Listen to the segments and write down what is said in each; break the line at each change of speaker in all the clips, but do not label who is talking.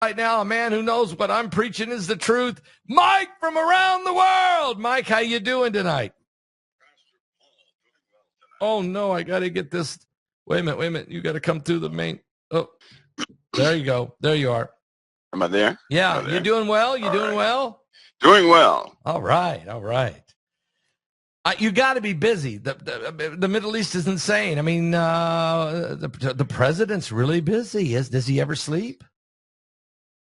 Right now, a man who knows what I'm preaching is the truth, Mike from around the world. Mike, how you doing tonight? Oh, no, I got to get this. Wait a minute. You got to come through the main. Oh, there you go. There you are.
Am I there?
Yeah, you're doing well? You doing well?
Doing well.
All right. You got to be busy. The Middle East is insane. I mean, the president's really busy. Does he ever sleep?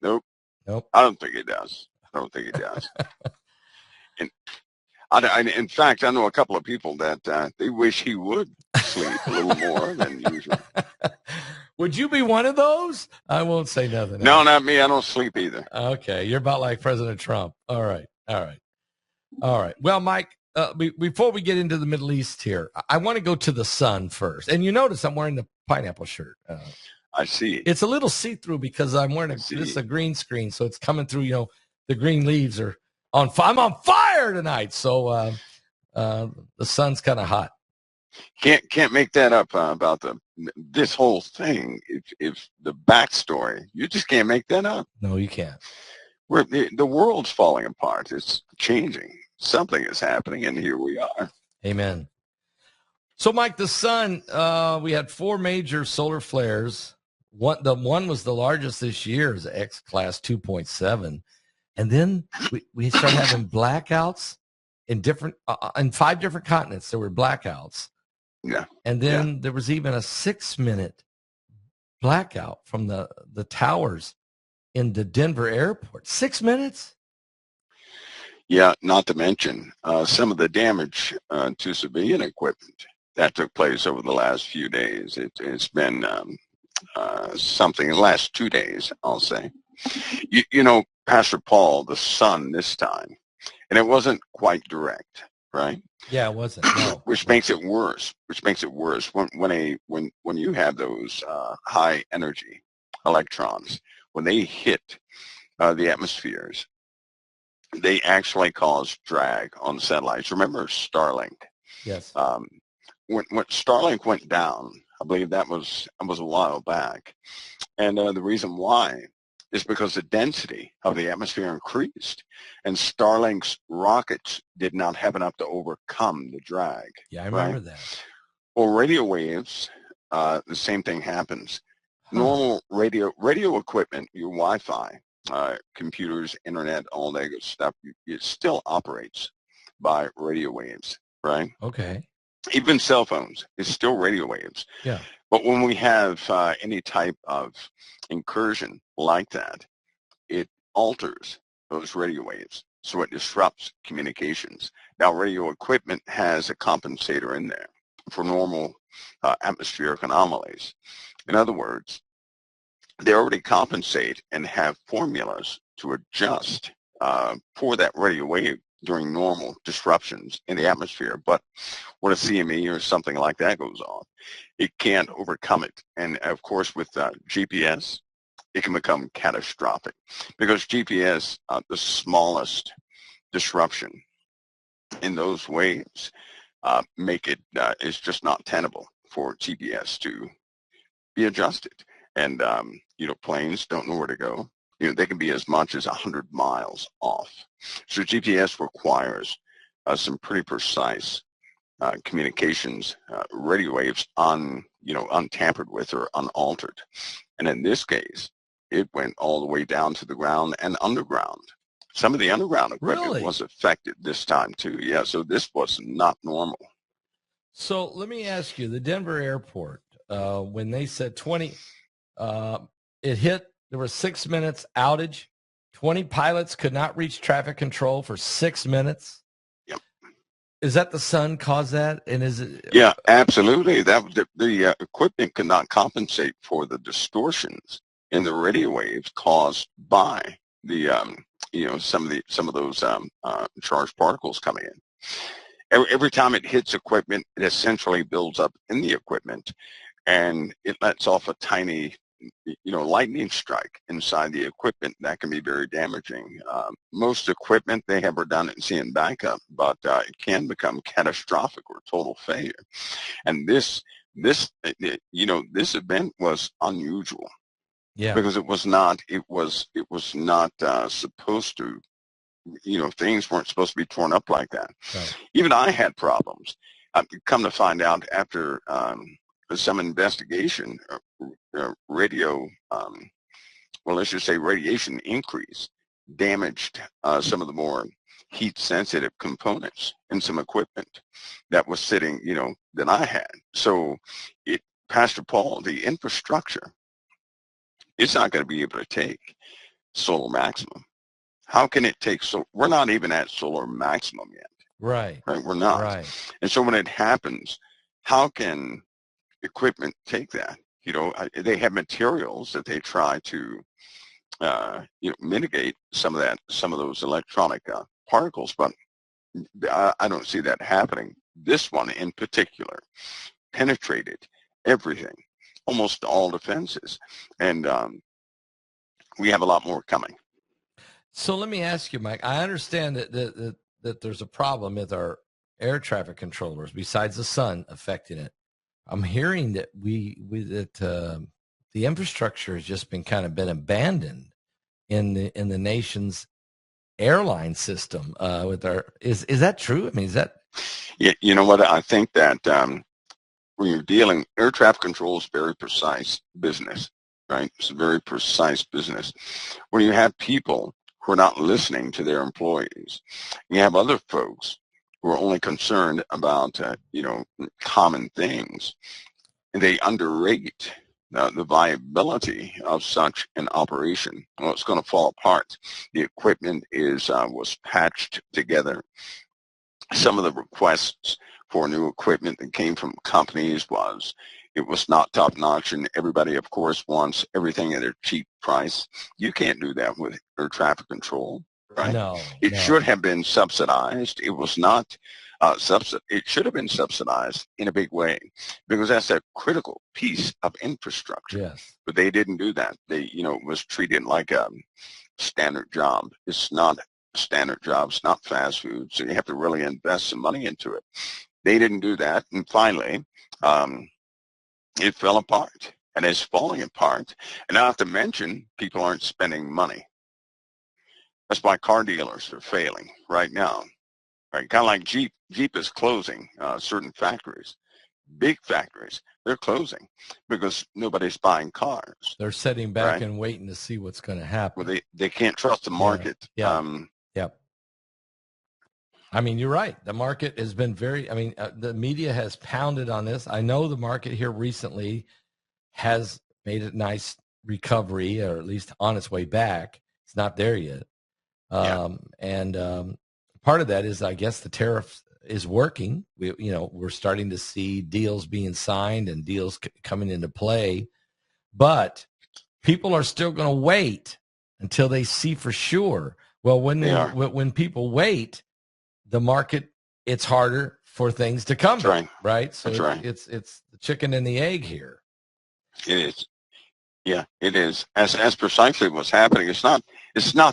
Nope.
Nope.
I don't think he does. In fact, I know a couple of people that they wish he would sleep a little more than usual.
Would you be one of those? I won't say nothing.
No, not me. I don't sleep either.
Okay. You're about like President Trump. All right. Well, Mike, before we get into the Middle East here, I want to go to the sun first. And you notice I'm wearing the pineapple shirt.
I see.
It's a little see-through because I'm wearing this is a green screen, so it's coming through. The green leaves are on. I'm on fire tonight, so the sun's kind of hot.
Can't make that up about this whole thing. If the backstory, you just can't make that up.
No, you can't.
The world's falling apart. It's changing. Something is happening, and here we are.
Amen. So, Mike, the sun, we had 4 major solar flares. One was the largest this year, is X class 2.7. And then we started having blackouts in 5 different continents. There were blackouts.
Yeah.
And then there was even a 6-minute blackout from the towers in the Denver airport. 6 minutes?
Yeah, not to mention some of the damage to civilian equipment that took place over the last few days. It's been something in the last 2 days, I'll say. You know, Pastor Paul, the sun this time, and it wasn't quite direct, right?
Yeah, it wasn't. No.
Which makes it worse. When you have those high energy electrons, when they hit the atmospheres, they actually cause drag on satellites. Remember Starlink?
Yes.
When Starlink went down, I believe that was a while back, and the reason why is because the density of the atmosphere increased, and Starlink's rockets did not have enough to overcome the drag.
Yeah, I remember that.
Well, radio waves, the same thing happens. Normal radio equipment, your Wi-Fi, computers, internet, all that good stuff, it still operates by radio waves, right?
Okay.
Even cell phones, it's still radio waves.
Yeah.
But when we have any type of incursion like that, it alters those radio waves, so it disrupts communications. Now, radio equipment has a compensator in there for normal atmospheric anomalies. In other words, they already compensate and have formulas to adjust for that radio wave during normal disruptions in the atmosphere. But when a CME or something like that goes off, it can't overcome it. And of course, with GPS, it can become catastrophic, because GPS, the smallest disruption in those waves, make it is just not tenable for GPS to be adjusted. And planes don't know where to go. They can be as much as 100 miles off. So GPS requires some pretty precise communications, radio waves untampered with or unaltered. And in this case, it went all the way down to the ground and underground. Some of the underground equipment was affected this time too. Yeah, so this was not normal.
So let me ask you, the Denver airport, when they said 20, it hit, there was 6 minutes outage. 20 pilots could not reach traffic control for 6 minutes.
Yep.
Is that the sun caused that? And is it?
Yeah, absolutely. The equipment could not compensate for the distortions in the radio waves caused by the some of those charged particles coming in. Every time it hits equipment, it essentially builds up in the equipment, and it lets off a tiny lightning strike inside the equipment that can be very damaging. Most equipment, they have redundancy and backup, but it can become catastrophic or total failure. And this event was unusual.
Yeah.
because it was not supposed to, things weren't supposed to be torn up like that.
Right.
Even I had problems. I've come to find out after some investigation, radio, well, let's just say radiation increase damaged some of the more heat-sensitive components in some equipment that was sitting, that I had. So, Pastor Paul, the infrastructure, it's not going to be able to take solar maximum. How can it take? So we're not even at solar maximum yet.
Right.
Right? We're not.
Right.
And so when it happens, how can equipment take that? They have materials that they try to, mitigate some of those electronic particles, but I don't see that happening. This one in particular penetrated everything, almost all defenses, and we have a lot more coming.
So let me ask you, Mike. I understand that there's a problem with our air traffic controllers besides the sun affecting it. I'm hearing that the infrastructure has just been abandoned in the nation's airline system. Is that true? I mean, is that?
Yeah, you know what? I think that when you're dealing, air traffic control is very precise business, right? It's a very precise business. When you have people who are not listening to their employees, you have other folks who are only concerned about, common things, and they underrate the viability of such an operation. Well, it's going to fall apart. The equipment was patched together. Some of the requests for new equipment that came from companies it was not top notch, and everybody, of course, wants everything at a cheap price. You can't do that with air traffic control, right?
No.
It should have been subsidized. It was not it should have been subsidized in a big way, because that's a critical piece of infrastructure.
Yes.
But they didn't do that. They, it was treated like a standard job. It's not a standard job. It's not fast food. So you have to really invest some money into it. They didn't do that. And finally, it fell apart, and it's falling apart. And not to mention, people aren't spending money. That's why car dealers are failing right now. Right? Kind of like Jeep. Jeep is closing certain factories, big factories. They're closing because nobody's buying cars.
They're sitting back
right?
and waiting to see what's going to happen.
Well, they can't trust the market.
Yeah. Yep. I mean, you're right. The market has been the media has pounded on this. I know the market here recently has made a nice recovery, or at least on its way back. It's not there yet. And part of that is, I guess, the tariff is working. We're starting to see deals being signed and deals coming into play, but people are still going to wait until they see for sure. Well, when people wait, the market, it's harder for things to come back, right? So it's the chicken and the egg here.
It is. Yeah, it is. As precisely what's happening. It's not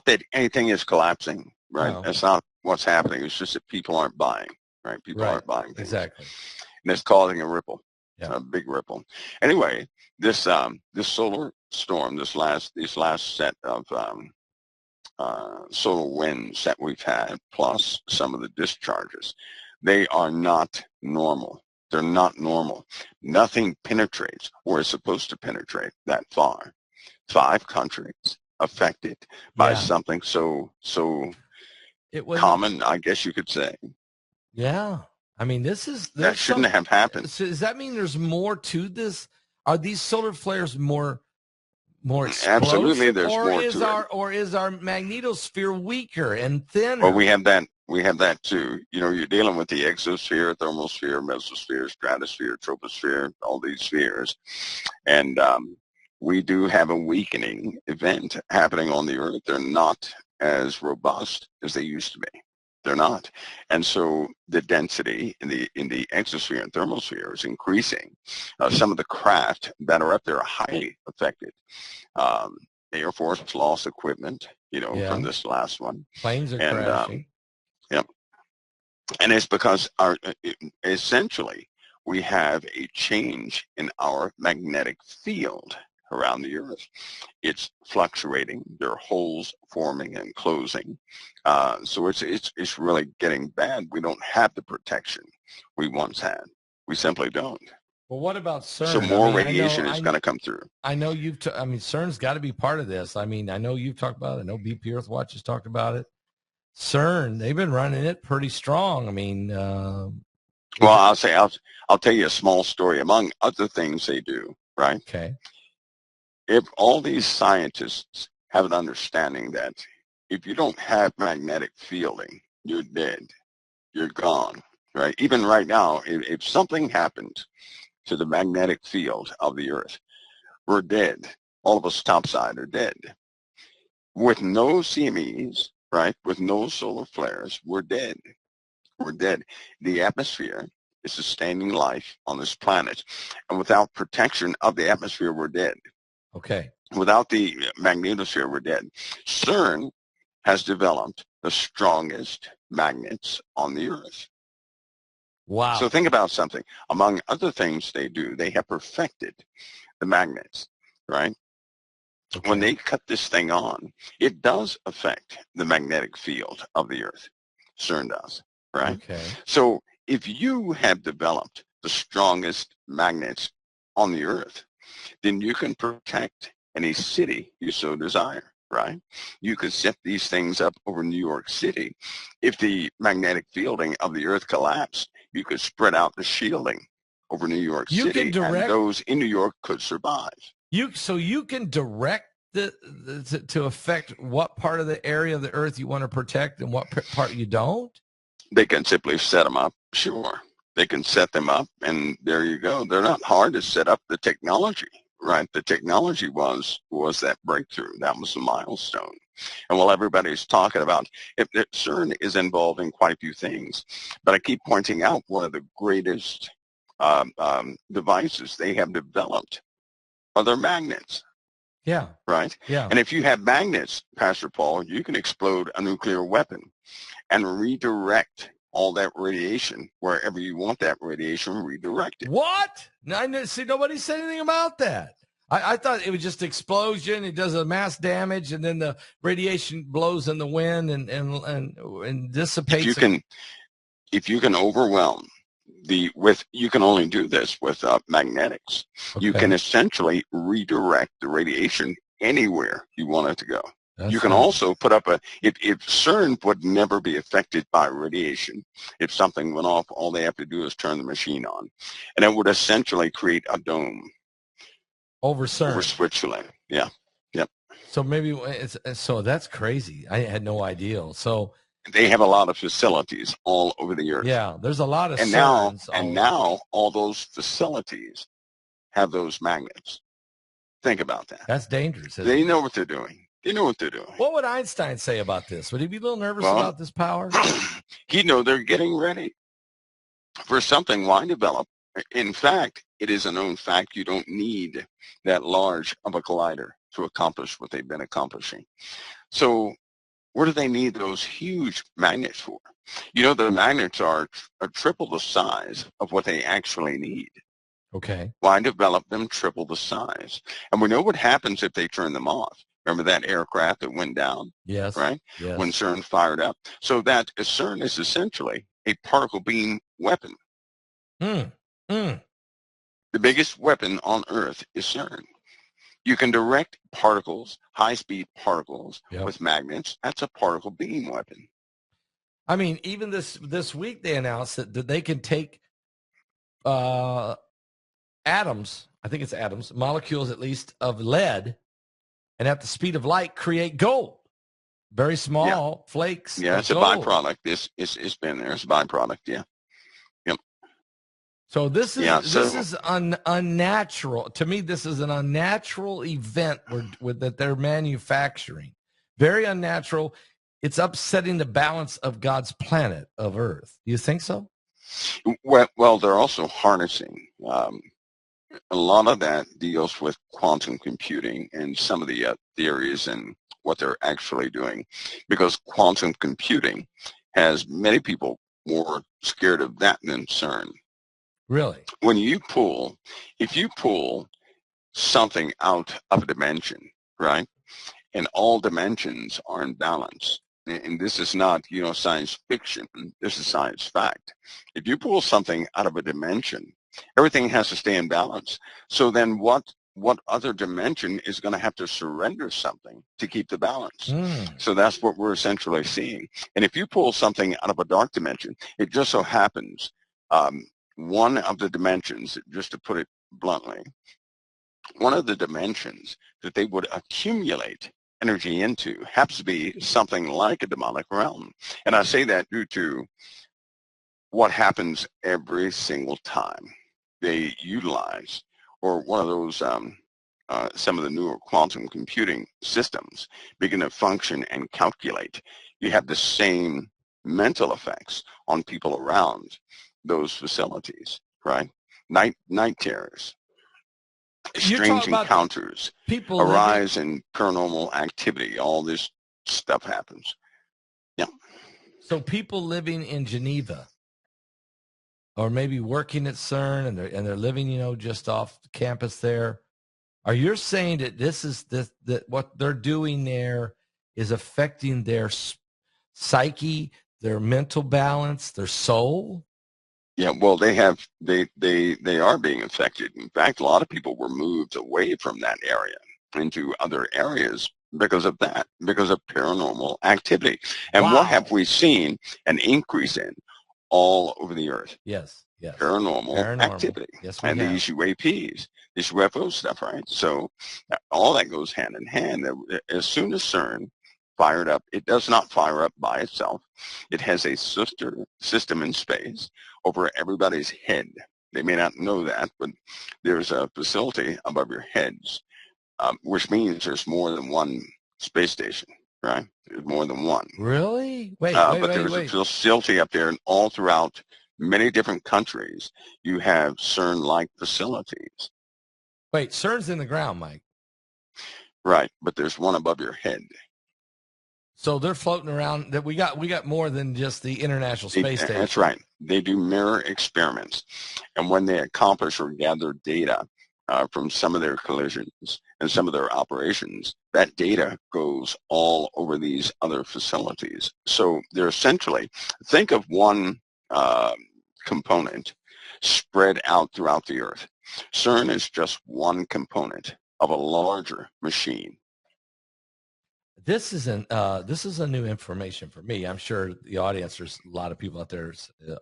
that anything is collapsing, right?
No.
That's not what's happening. It's just that people aren't buying, right? People aren't buying things.
Exactly.
And it's causing a ripple,
a
big ripple. Anyway, this solar storm, these last set of solar winds that we've had, plus some of the discharges, they are not normal. They're not normal. Nothing penetrates where it's supposed to penetrate that far. 5 countries affected by something so common, I guess you could say.
Yeah. I mean,
that shouldn't have happened.
So does that mean there's more to this? Are these solar flares more explosive?
Absolutely, there's more to it.
Or is our magnetosphere weaker and thinner?
Well, we have that too. You're dealing with the exosphere, thermosphere, mesosphere, stratosphere, troposphere, all these spheres. And we do have a weakening event happening on the Earth. They're not as robust as they used to be. They're not. And so the density in the exosphere and thermosphere is increasing. Some of the craft that are up there are highly affected. The Air Force lost equipment, from this last one.
Planes are crashing.
And it's because essentially we have a change in our magnetic field, around the Earth. It's fluctuating. There are holes forming and closing. So it's really getting bad. We don't have the protection we once had. We simply don't.
Well, what about CERN?
So more radiation is going to come through.
I know I mean, CERN's got to be part of this. I mean, I know you've talked about it. I know BP Earthwatch has talked about it. CERN, they've been running it pretty strong. I mean,
well, I'll tell you a small story. Among other things they do, right?
Okay.
If all these scientists have an understanding that if you don't have magnetic fielding, you're dead, you're gone, right? Even right now, if something happened to the magnetic field of the Earth, we're dead. All of us topside are dead. With no CMEs, right, with no solar flares, we're dead. We're dead. The atmosphere is sustaining life on this planet. And without protection of the atmosphere, we're dead.
Okay.
Without the magnetosphere, we're dead. CERN has developed the strongest magnets on the Earth.
Wow.
So think about something. Among other things they do, they have perfected the magnets, right? Okay. When they cut this thing on, it does affect the magnetic field of the Earth. CERN does, right?
Okay.
So if you have developed the strongest magnets on the Earth, then you can protect any city you so desire, right? You could set these things up over New York City. If the magnetic fielding of the Earth collapsed, you could spread out the shielding over New York City, and those in New York could survive.
So you can direct to affect what part of the area of the Earth you want to protect and what part you don't?
They can simply set them up, sure. They can set them up, and there you go. They're not hard to set up. The technology, right? The technology was that breakthrough. That was a milestone. And while everybody's talking about it, CERN is involved in quite a few things. But I keep pointing out one of the greatest devices they have developed are their magnets.
Yeah.
Right?
Yeah.
And if you have magnets, Pastor Paul, you can explode a nuclear weapon and redirect all that radiation wherever you want that radiation redirected.
What? See, nobody said anything about that. I thought it was just explosion. It does a mass damage, and then the radiation blows in the wind and dissipates.
If you can overwhelm you can only do this with magnetics. Okay. You can essentially redirect the radiation anywhere you want it to go. You can also put up if CERN would never be affected by radiation. If something went off, all they have to do is turn the machine on, and it would essentially create a dome
over CERN,
over Switzerland. Yeah, yep.
So maybe so that's crazy. I had no idea. So
they have a lot of facilities all over the Earth.
Yeah, there's a lot of
CERNs. Now all those facilities have those magnets. Think about that.
That's dangerous.
They know what they're doing. They know what they're doing.
What would Einstein say about this? Would he be a little nervous about this power?
He'd know they're getting ready for something. Why develop? In fact, it is a known fact you don't need that large of a collider to accomplish what they've been accomplishing. So what do they need those huge magnets for? You know, the magnets are triple the size of what they actually need.
Okay.
Why develop them triple the size? And we know what happens if they turn them off. Remember that aircraft that went down?
Yes.
Right?
Yes.
When CERN fired up. So that CERN is essentially a particle beam weapon. The biggest weapon on Earth is CERN. You can direct particles, high-speed particles, with magnets. That's a particle beam weapon.
I mean, even this week they announced that they can take atoms, I think it's atoms, molecules at least of lead, and at the speed of light create gold. Very small flakes.
Yeah, it's
gold.
A byproduct. It's been there. It's a byproduct. Yeah. Yep.
So this is unnatural. To me, this is an unnatural event that they're manufacturing. Very unnatural. It's upsetting the balance of God's planet of Earth. Do you think so?
Well, they're also harnessing. A lot of that deals with quantum computing and some of the theories and what they're actually doing, because quantum computing has many people more scared of that than CERN.
Really?
If you pull something out of a dimension, right? And all dimensions are in balance. And this is not, science fiction. This is science fact. If you pull something out of a dimension, everything has to stay in balance. So then what other dimension is going to have to surrender something to keep the balance? So that's what we're essentially seeing. And if you pull something out of a dark dimension, it just so happens one of the dimensions, just to put it bluntly, one of the dimensions that they would accumulate energy into happens to be something like a demonic realm. And I say that due to what happens every single time they utilize, or one of those, some of the newer quantum computing systems begin to function and calculate. You have the same mental effects on people around those facilities, right? Night terrors, strange encounters, a rise in paranormal activity. All this stuff happens. Yeah.
So people living in Geneva, or maybe working at CERN, and they're living, just off campus there. Are you saying that that what they're doing there is affecting their psyche, their mental balance, their soul?
Yeah, well, they are being affected. In fact, a lot of people were moved away from that area into other areas because of that, because of paranormal activity. And what have we seen an increase in all over the earth?
Yes.
Paranormal activity.
Yes,
and these UAPs, this UFO stuff, right? So all that goes hand in hand. As soon as CERN fired up, it does not fire up by itself. It has a sister system in space over everybody's head. They may not know that, but there's a facility above your heads, which means there's more than one space station, right? There's more than one.
Really? Wait.
There's a facility up there, and all throughout many different countries, you have CERN-like facilities.
Wait, CERN's in the ground, Mike.
Right, but there's one above your head.
So they're floating around. That we got more than just the International Space Station.
That's right. They do mirror experiments, and when they accomplish or gather data from some of their collisions and some of their operations, that data goes all over these other facilities. So they're essentially, think of one component spread out throughout the earth. CERN is just one component of a larger machine.
This is a new information for me. I'm sure the audience, there's a lot of people out there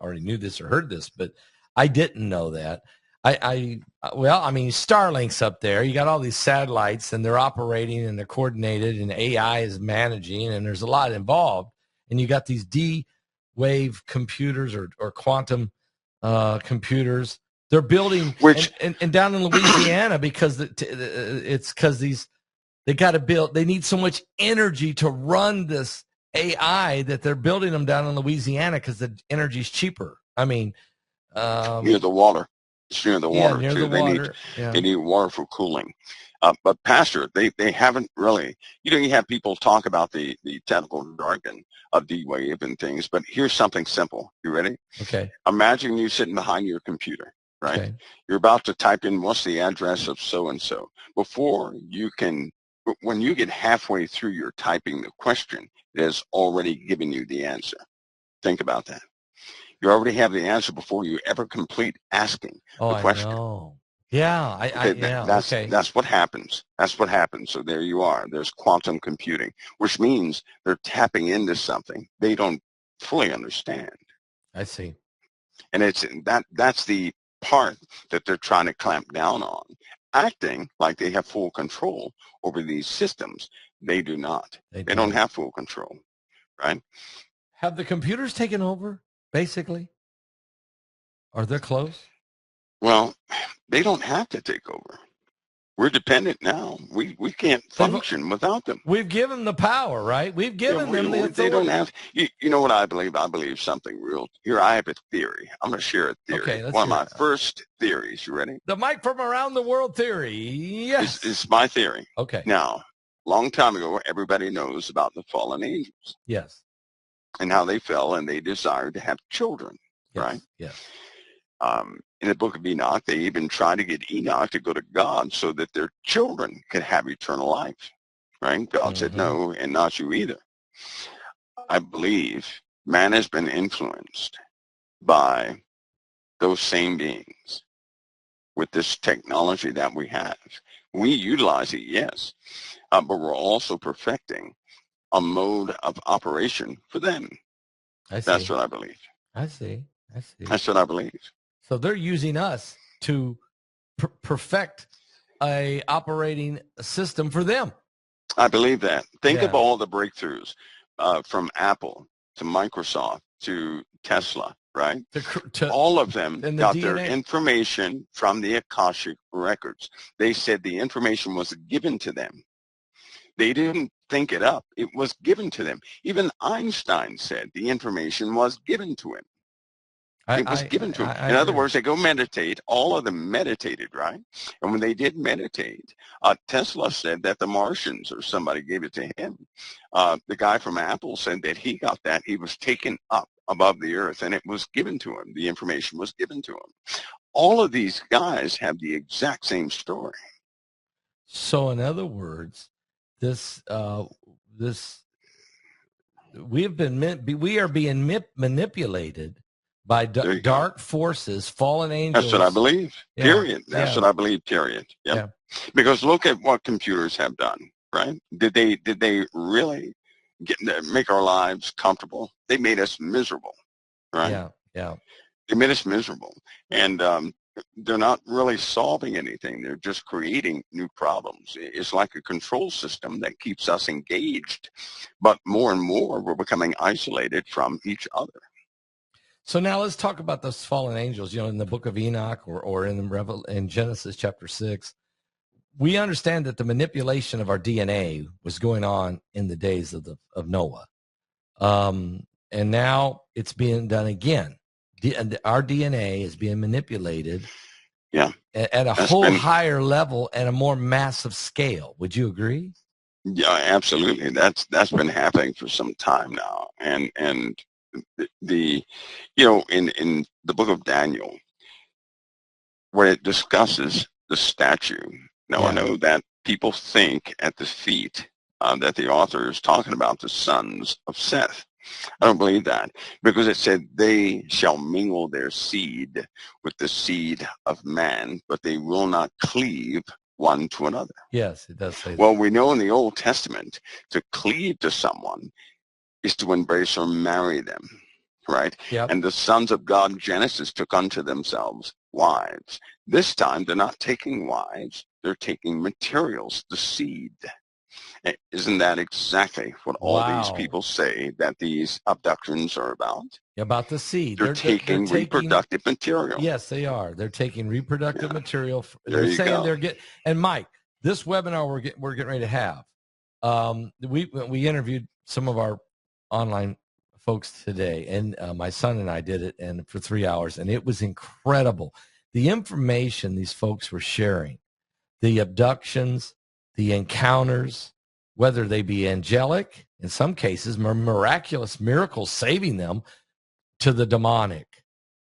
already knew this or heard this, but I didn't know that. Starlink's up there. You got all these satellites, and they're operating and they're coordinated, and AI is managing, and there's a lot involved. And you got these D-wave computers or quantum computers. They're building, and down in Louisiana, because it's because they got to build. They need so much energy to run this AI that they're building them down in Louisiana because the energy is cheaper. I mean,
near the water. It's near the water
near
too.
The water.
They need water for cooling. But Pastor, they haven't really. You have people talk about the technical jargon of D-Wave and things, but here's something simple. You ready?
Okay.
Imagine you sitting behind your computer, right? Okay. You're about to type in what's the address of so-and-so. When you get halfway through your typing the question, it has already given you the answer. Think about that. You already have the answer before you ever complete asking the question.
I know. Yeah,
that's what happens. That's what happens. So there you are. There's quantum computing, which means they're tapping into something they don't fully understand.
I see.
And that's the part that they're trying to clamp down on, acting like they have full control over these systems. They do not. They don't have full control, right?
Have the computers taken over, basically? Are they close?
Well, they don't have to take over. We're dependent now. We can't function without them.
We've given them the power, right? We've given them the authority.
They don't have. You know what I believe? I believe something real. Here, I have a theory. I'm going to share a theory.
Okay,
one of my first theories. You ready?
The Mike from Around the World theory. Yes.
It's my theory.
Okay.
Now, long time ago, everybody knows about the fallen angels.
Yes.
And how they fell and they desired to have children,
yes.
right?
Yes.
in the book of Enoch, they even tried to get Enoch to go to God so that their children could have eternal life, right? God said no, and not you either. I believe man has been influenced by those same beings with this technology that we have. We utilize it, yes, but we're also perfecting a mode of operation for them.
I see.
That's what I believe.
I see. I see.
That's what I believe.
So they're using us to perfect a operating system for them.
I believe that. Think of
Yeah.
all the breakthroughs from Apple to Microsoft to Tesla, right? All of them got their information from the Akashic records. They said the information was given to them. They didn't think it up. It was given to them. Even Einstein said the information was given to him. It was given to him. In other words, they go meditate. All of them meditated, right? And when they did meditate, Tesla said that the Martians or somebody gave it to him. The guy from Apple said that he got that. He was taken up above the earth, and it was given to him. The information was given to him. All of these guys have the exact same story.
So, in other words, we are being manipulated by dark forces, fallen angels.
That's what I believe. Yeah. Period. That's what I believe. Period. Yep. Yeah. Because look at what computers have done. Right? Did they really make our lives comfortable? They made us miserable. Right?
Yeah. Yeah.
They made us miserable, and they're not really solving anything. They're just creating new problems. It's like a control system that keeps us engaged, but more and more we're becoming isolated from each other.
So now let's talk about those fallen angels. You know, in the book of Enoch or in Genesis chapter 6, we understand that the manipulation of our DNA was going on in the days of Noah, and now it's being done again. Our DNA is being manipulated, at a higher level and a more massive scale. Would you agree?
Yeah, absolutely. That's been happening for some time now, and the in the book of Daniel, where it discusses the statue. Now, I know that people think at the feet that the author is talking about the sons of Seth. I don't believe that, because it said they shall mingle their seed with the seed of man, but they will not cleave one to another.
Yes, it does say that.
Well, we know in the Old Testament to cleave to someone is to embrace or marry them, right?
Yep.
And the sons of God in Genesis took unto themselves wives. This time they're not taking wives, they're taking materials, the seed. Isn't that exactly what all these people say that these abductions are about?
About the seed.
They're taking reproductive material.
Yes, they are. They're taking reproductive material.
There you go.
They're getting. And Mike, this webinar we're getting ready to have. We interviewed some of our online folks today, and my son and I did it, and for 3 hours, and it was incredible. The information these folks were sharing, the abductions, the encounters, whether they be angelic, in some cases, miraculous miracles saving them, to the demonic,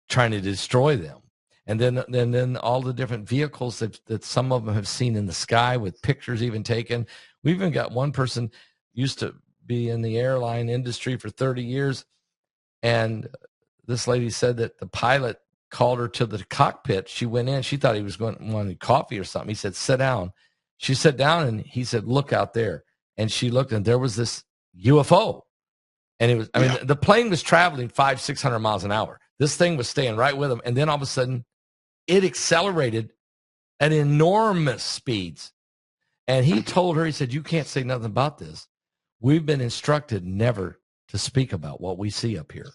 trying to destroy them. And then all the different vehicles that some of them have seen in the sky with pictures even taken. We even got one person used to be in the airline industry for 30 years. And this lady said that the pilot called her to the cockpit. She went in. She thought he was wanting coffee or something. He said, sit down. She sat down, and he said, look out there. And she looked, and there was this UFO. And it was, I mean, the plane was traveling 500-600 miles an hour. This thing was staying right with them. And then all of a sudden, it accelerated at enormous speeds. And he told her, he said, you can't say nothing about this. We've been instructed never to speak about what we see up here.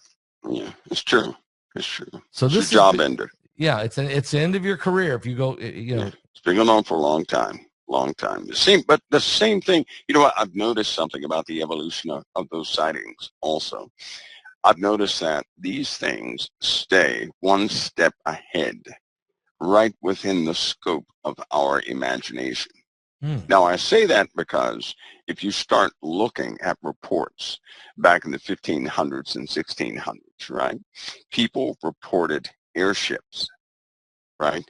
Yeah, it's true. It's true.
So this
is a job ender.
Yeah, it's the end of your career if you go,
It's been going on for a long time. But the same thing, I've noticed something about the evolution of those sightings also. I've noticed that these things stay one step ahead, right within the scope of our imagination. Now, I say that because if you start looking at reports back in the 1500s and 1600s, right, people reported airships right?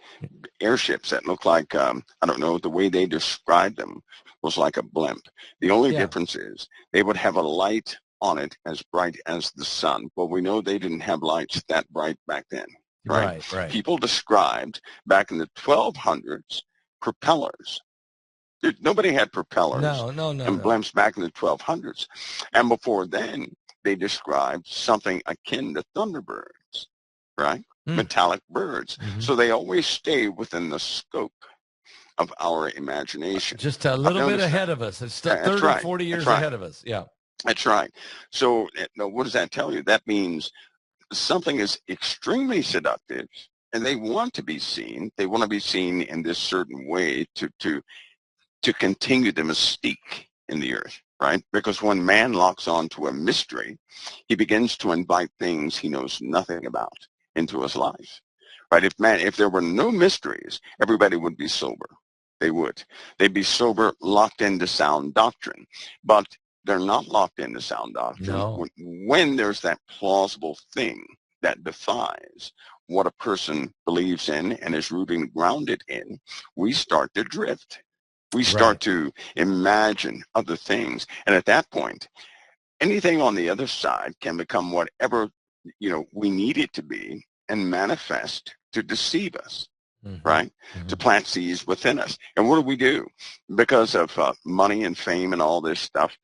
Airships that look like, I don't know, the way they described them was like a blimp. The only
Yeah.
difference is they would have a light on it as bright as the sun. But we know they didn't have lights that bright back then, right?
Right. Right.
People described back in the 1200s propellers. Nobody had propellers
No. No. No.
and
No.
blimps back in the 1200s. And before then, they described something akin to thunderbirds, right?
Mm.
Metallic birds.
Hmm.
So they always stay within the scope of our imagination.
Just a
I've
little bit
noticed that.
ahead of us. It's still
That's
30,
right.
40
That's
years
right.
ahead of us. Yeah.
That's right. So what does that tell you? That means something is extremely seductive and they want to be seen. They want to be seen in this certain way to continue the mystique in the earth, right? Because when man locks on to a mystery, he begins to invite things he knows nothing about into his life, right? If there were no mysteries, everybody would be sober. They would. They'd be sober, locked into sound doctrine. But they're not locked into sound doctrine.
No.
When there's that plausible thing that defies what a person believes in and is rooted and grounded in, we start to drift. We start
Right.
to imagine other things. And at that point, anything on the other side can become whatever, we need it to be and manifest to deceive us,
Hmm.
right?
Hmm.
To plant seeds within us. And what do? Because of money and fame and all this stuff,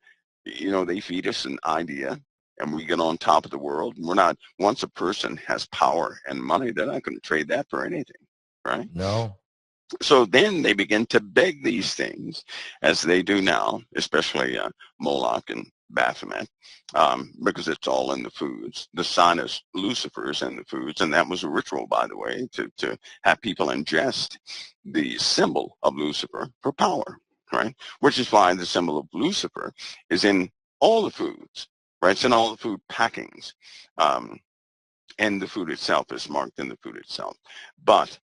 they feed us an idea and we get on top of the world. And we're not, once a person has power and money, they're not going to trade that for anything, right?
No.
So then they begin to beg these things, as they do now, especially Moloch and Baphomet, because it's all in the foods. The sign of Lucifer is in the foods, and that was a ritual, by the way, to have people ingest the symbol of Lucifer for power, right? Which is why the symbol of Lucifer is in all the foods, right? It's in all the food packings, and the food itself is marked in the food itself. But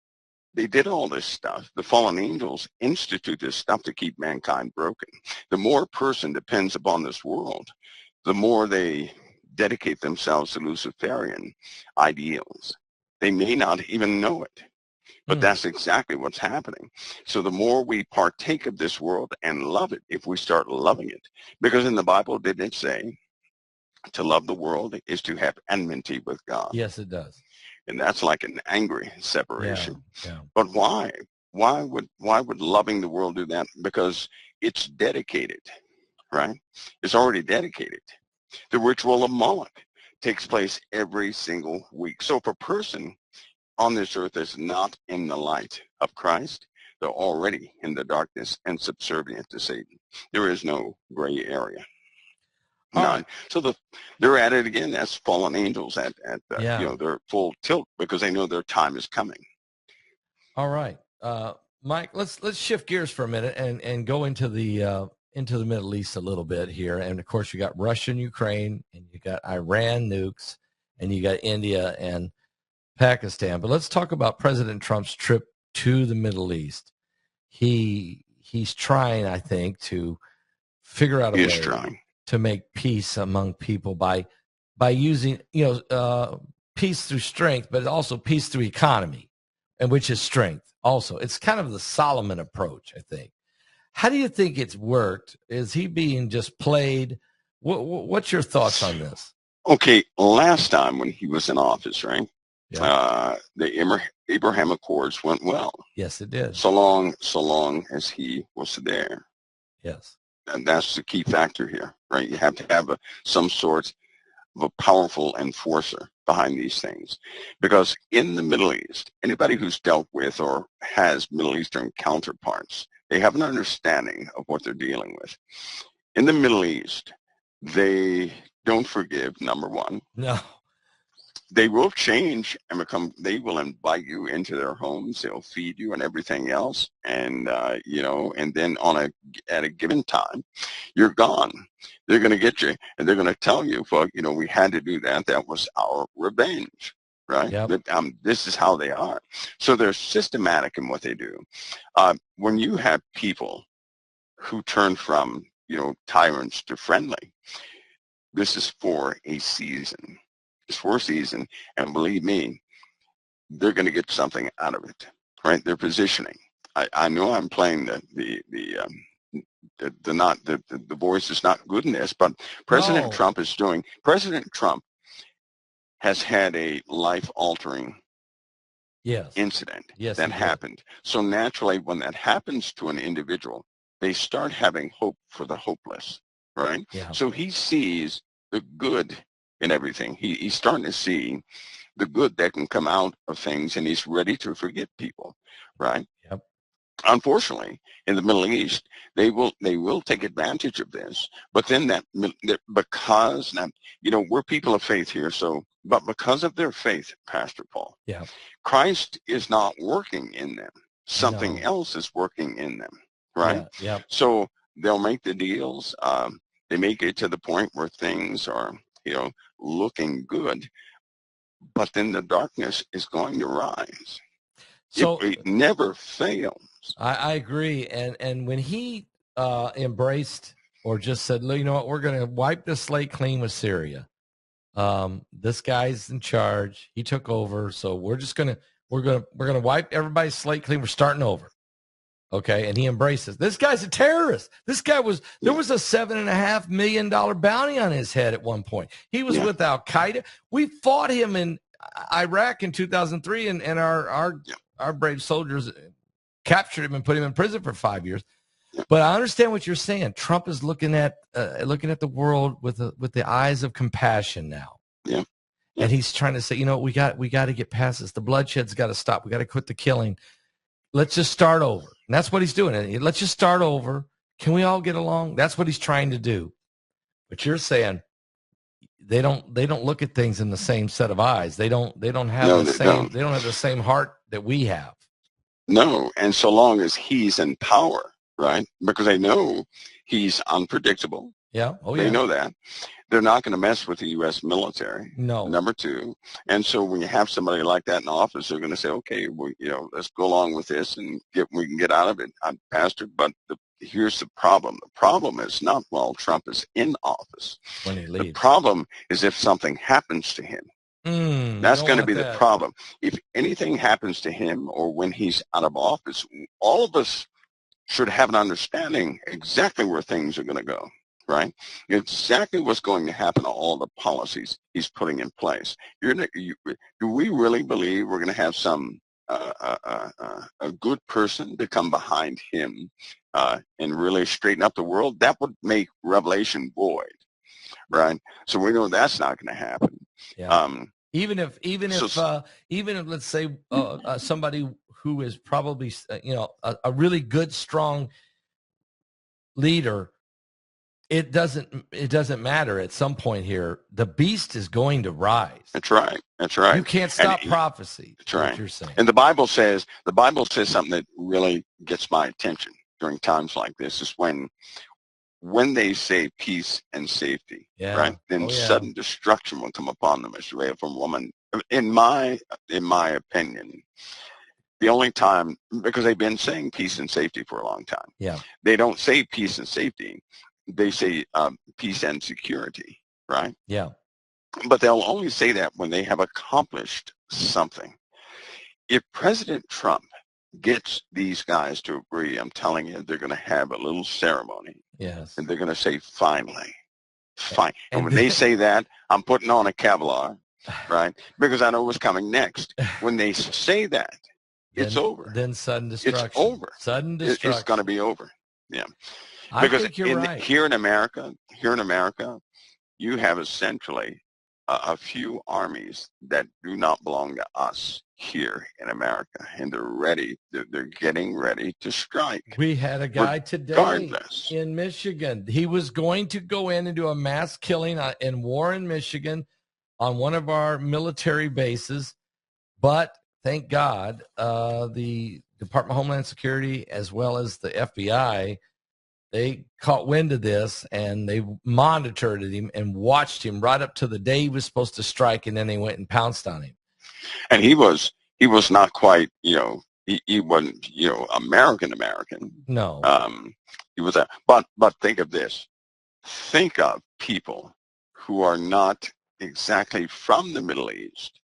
they did all this stuff. The fallen angels institute this stuff to keep mankind broken. The more a person depends upon this world, the more they dedicate themselves to Luciferian ideals. They may not even know it, but
Mm.
that's exactly what's happening. So the more we partake of this world and love it, if we start loving it, because in the Bible, did it say to love the world is to have enmity with God?
Yes, it does.
And that's like an angry
Yeah.
separation.
Yeah.
But why? Why would loving the world do that? Because it's dedicated, right? It's already dedicated. The ritual of Moloch takes place every single week. So if a person on this earth is not in the light of Christ, they're already in the darkness and subservient to Satan. There is no gray area.
All
None.
right.
So they're at it again. That's fallen angels at
Yeah.
their full tilt because they know their time is coming.
All right. Mike, let's shift gears for a minute and go into the Middle East a little bit here. And of course, you got Russia and Ukraine, and you got Iran nukes, and you got India and Pakistan. But let's talk about President Trump's trip to the Middle East. He's trying, I think, to figure out a
He is
way
trying.
to make peace among people by using peace through strength, but also peace through economy, and which is strength. Also, it's kind of the Solomon approach, I think. How do you think it's worked? Is he being just played? What's your thoughts on this?
Okay, last time when he was in office, right?
Yeah.
The Abraham Accords went well,
Yes, it did.
so long as he was there.
Yes.
And that's the key factor here, right? You have to have some sort of a powerful enforcer behind these things. Because in the Middle East, anybody who's dealt with or has Middle Eastern counterparts, they have an understanding of what they're dealing with. In the Middle East, they don't forgive, number one.
No.
They will change and they will invite you into their homes. They'll feed you and everything else. And, and then at a given time, you're gone. They're going to get you and they're going to tell you, well, we had to do that. That was our revenge, right?
Yep.
This is how they are. So they're systematic in what they do. When you have people who turn from, tyrants to friendly, this is for a season. It's for a season. And believe me, they're going to get something out of it, right? They're positioning. I know I'm playing the voice is not good in this, but President Trump is doing. President Trump has had a life-altering incident that happened. So naturally, when that happens to an individual, they start having hope for the hopeless, right?
Yeah.
So he sees the good in everything. He's starting to see the good that can come out of things, and he's ready to forgive people, right?
Yep.
Unfortunately, in the Middle East, they will take advantage of this. But then because now, we're people of faith here, but because of their faith, Pastor Paul, Christ is not working in them. Something else is working in them, right?
Yeah.
So they'll make the deals. They make it to the point where things are, looking good, but then the darkness is going to rise.
So
it never fails.
I agree. And when he embraced or just said, you know what, we're going to wipe the slate clean with Syria. This guy's in charge. He took over. So we're going to wipe everybody's slate clean. We're starting over. Okay. And he embraces. This guy's a terrorist. This guy there was a $7.5 million bounty on his head at one point. He was with Al Qaeda. We fought him in Iraq in 2003, and our brave soldiers captured him and put him in prison for 5 years. But I understand what you're saying. Trump is looking at the world with the eyes of compassion now.
Yeah.
And he's trying to say, we got to get past this. The bloodshed's got to stop. We got to quit the killing. Let's just start over. And that's what he's doing. Let's just start over. Can we all get along? That's what he's trying to do. But you're saying they don't look at things in the same set of eyes. They don't have the same heart that we have.
No, and so long as he's in power, right? Because they know he's unpredictable.
Yeah.
They know that. They're not going to mess with the U.S. military.
No.
Number two. And so when you have somebody like that in office, they're going to say, okay, well, let's go along with this and we can get out of it, Pastor. But here's the problem. The problem is not while Trump is in office.
When he leaves.
The problem is if something happens to him. That's going to be the problem. If anything happens to him or when he's out of office, all of us should have an understanding exactly where things are going to go, right? Exactly what's going to happen to all the policies he's putting in place. Do we really believe we're going to have some a good person to come behind him and really straighten up the world? That would make Revelation void, right? So we know that's not going to happen.
Yeah. Even if let's say somebody who is probably a really good, strong leader, it doesn't matter. At some point here, the beast is going to rise.
That's right.
You can't stop prophecy.
That's right.
What you're saying.
And the Bible says something that really gets my attention during times like this is when they say peace and safety, right? Then sudden destruction will come upon them as rail from woman. In my opinion, the only time, because they've been saying peace and safety for a long time.
Yeah.
They don't say peace and safety. They say peace and security, right?
Yeah.
But they'll only say that when they have accomplished something. If President Trump gets these guys to agree, I'm telling you, they're going to have a little ceremony.
Yes.
And they're going to say, finally, fine. And when they say that, I'm putting on a Kevlar, right? Because I know what's coming next. When they say that, it's over.
Then sudden destruction.
It's over.
Sudden destruction.
It's going to be over. Yeah.
Because I think you're right.
Here in America, you have essentially a few armies that do not belong to us here in America, and they're getting ready to strike.
We had a guy today in Michigan. He was going to go in and do a mass killing in Warren, Michigan, on one of our military bases, but thank God, the Department of Homeland Security as well as the FBI, they caught wind of this and they monitored him and watched him right up to the day he was supposed to strike, and then they went and pounced on him.
And he was not quite, he wasn't, American.
No.
He was but think of this. Think of people who are not exactly from the Middle East,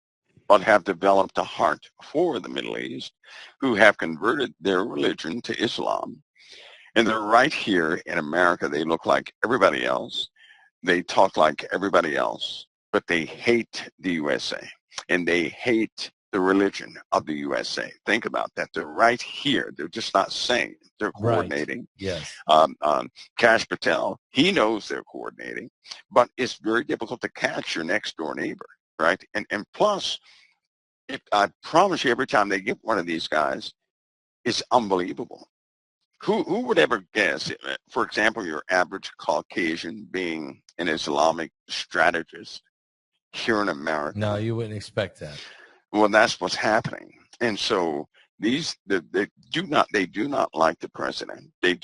but have developed a heart for the Middle East, who have converted their religion to Islam. And they're right here in America. They look like everybody else. They talk like everybody else, but they hate the USA, and they hate the religion of the USA. Think about that. They're right here. They're just not saying it. They're coordinating.
Right. Yes.
Kash Patel, he knows they're coordinating, but it's very difficult to catch your next door neighbor, right? And plus, I promise you, every time they get one of these guys, it's unbelievable. Who would ever guess, for example, your average Caucasian being an Islamic strategist here in America?
No, you wouldn't expect that.
Well, that's what's happening. And so they do not like the president. They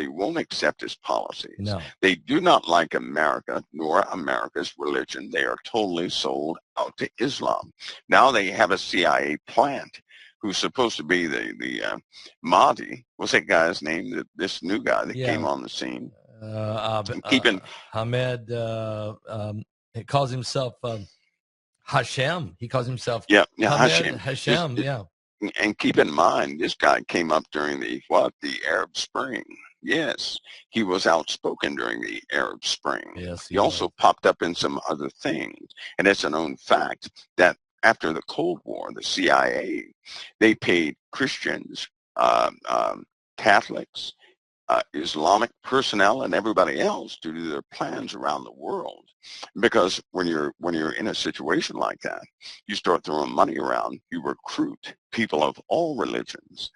won't accept his policies.
No.
They do not like America, nor America's religion. They are totally sold out to Islam. Now they have a CIA plant who's supposed to be the Mahdi. What's that guy's name? This new guy that came on the scene.
Ahmed, he calls himself Hashem. He calls himself Hashem. Yeah.
And keep in mind, this guy came up during the Arab Spring. Yes, he was outspoken during the Arab Spring.
Yes,
he also popped up in some other things. And it's a known fact that after the Cold War, the CIA, they paid Christians, Catholics, Islamic personnel, and everybody else to do their plans around the world. Because when you're in a situation like that, you start throwing money around. You recruit people of all religions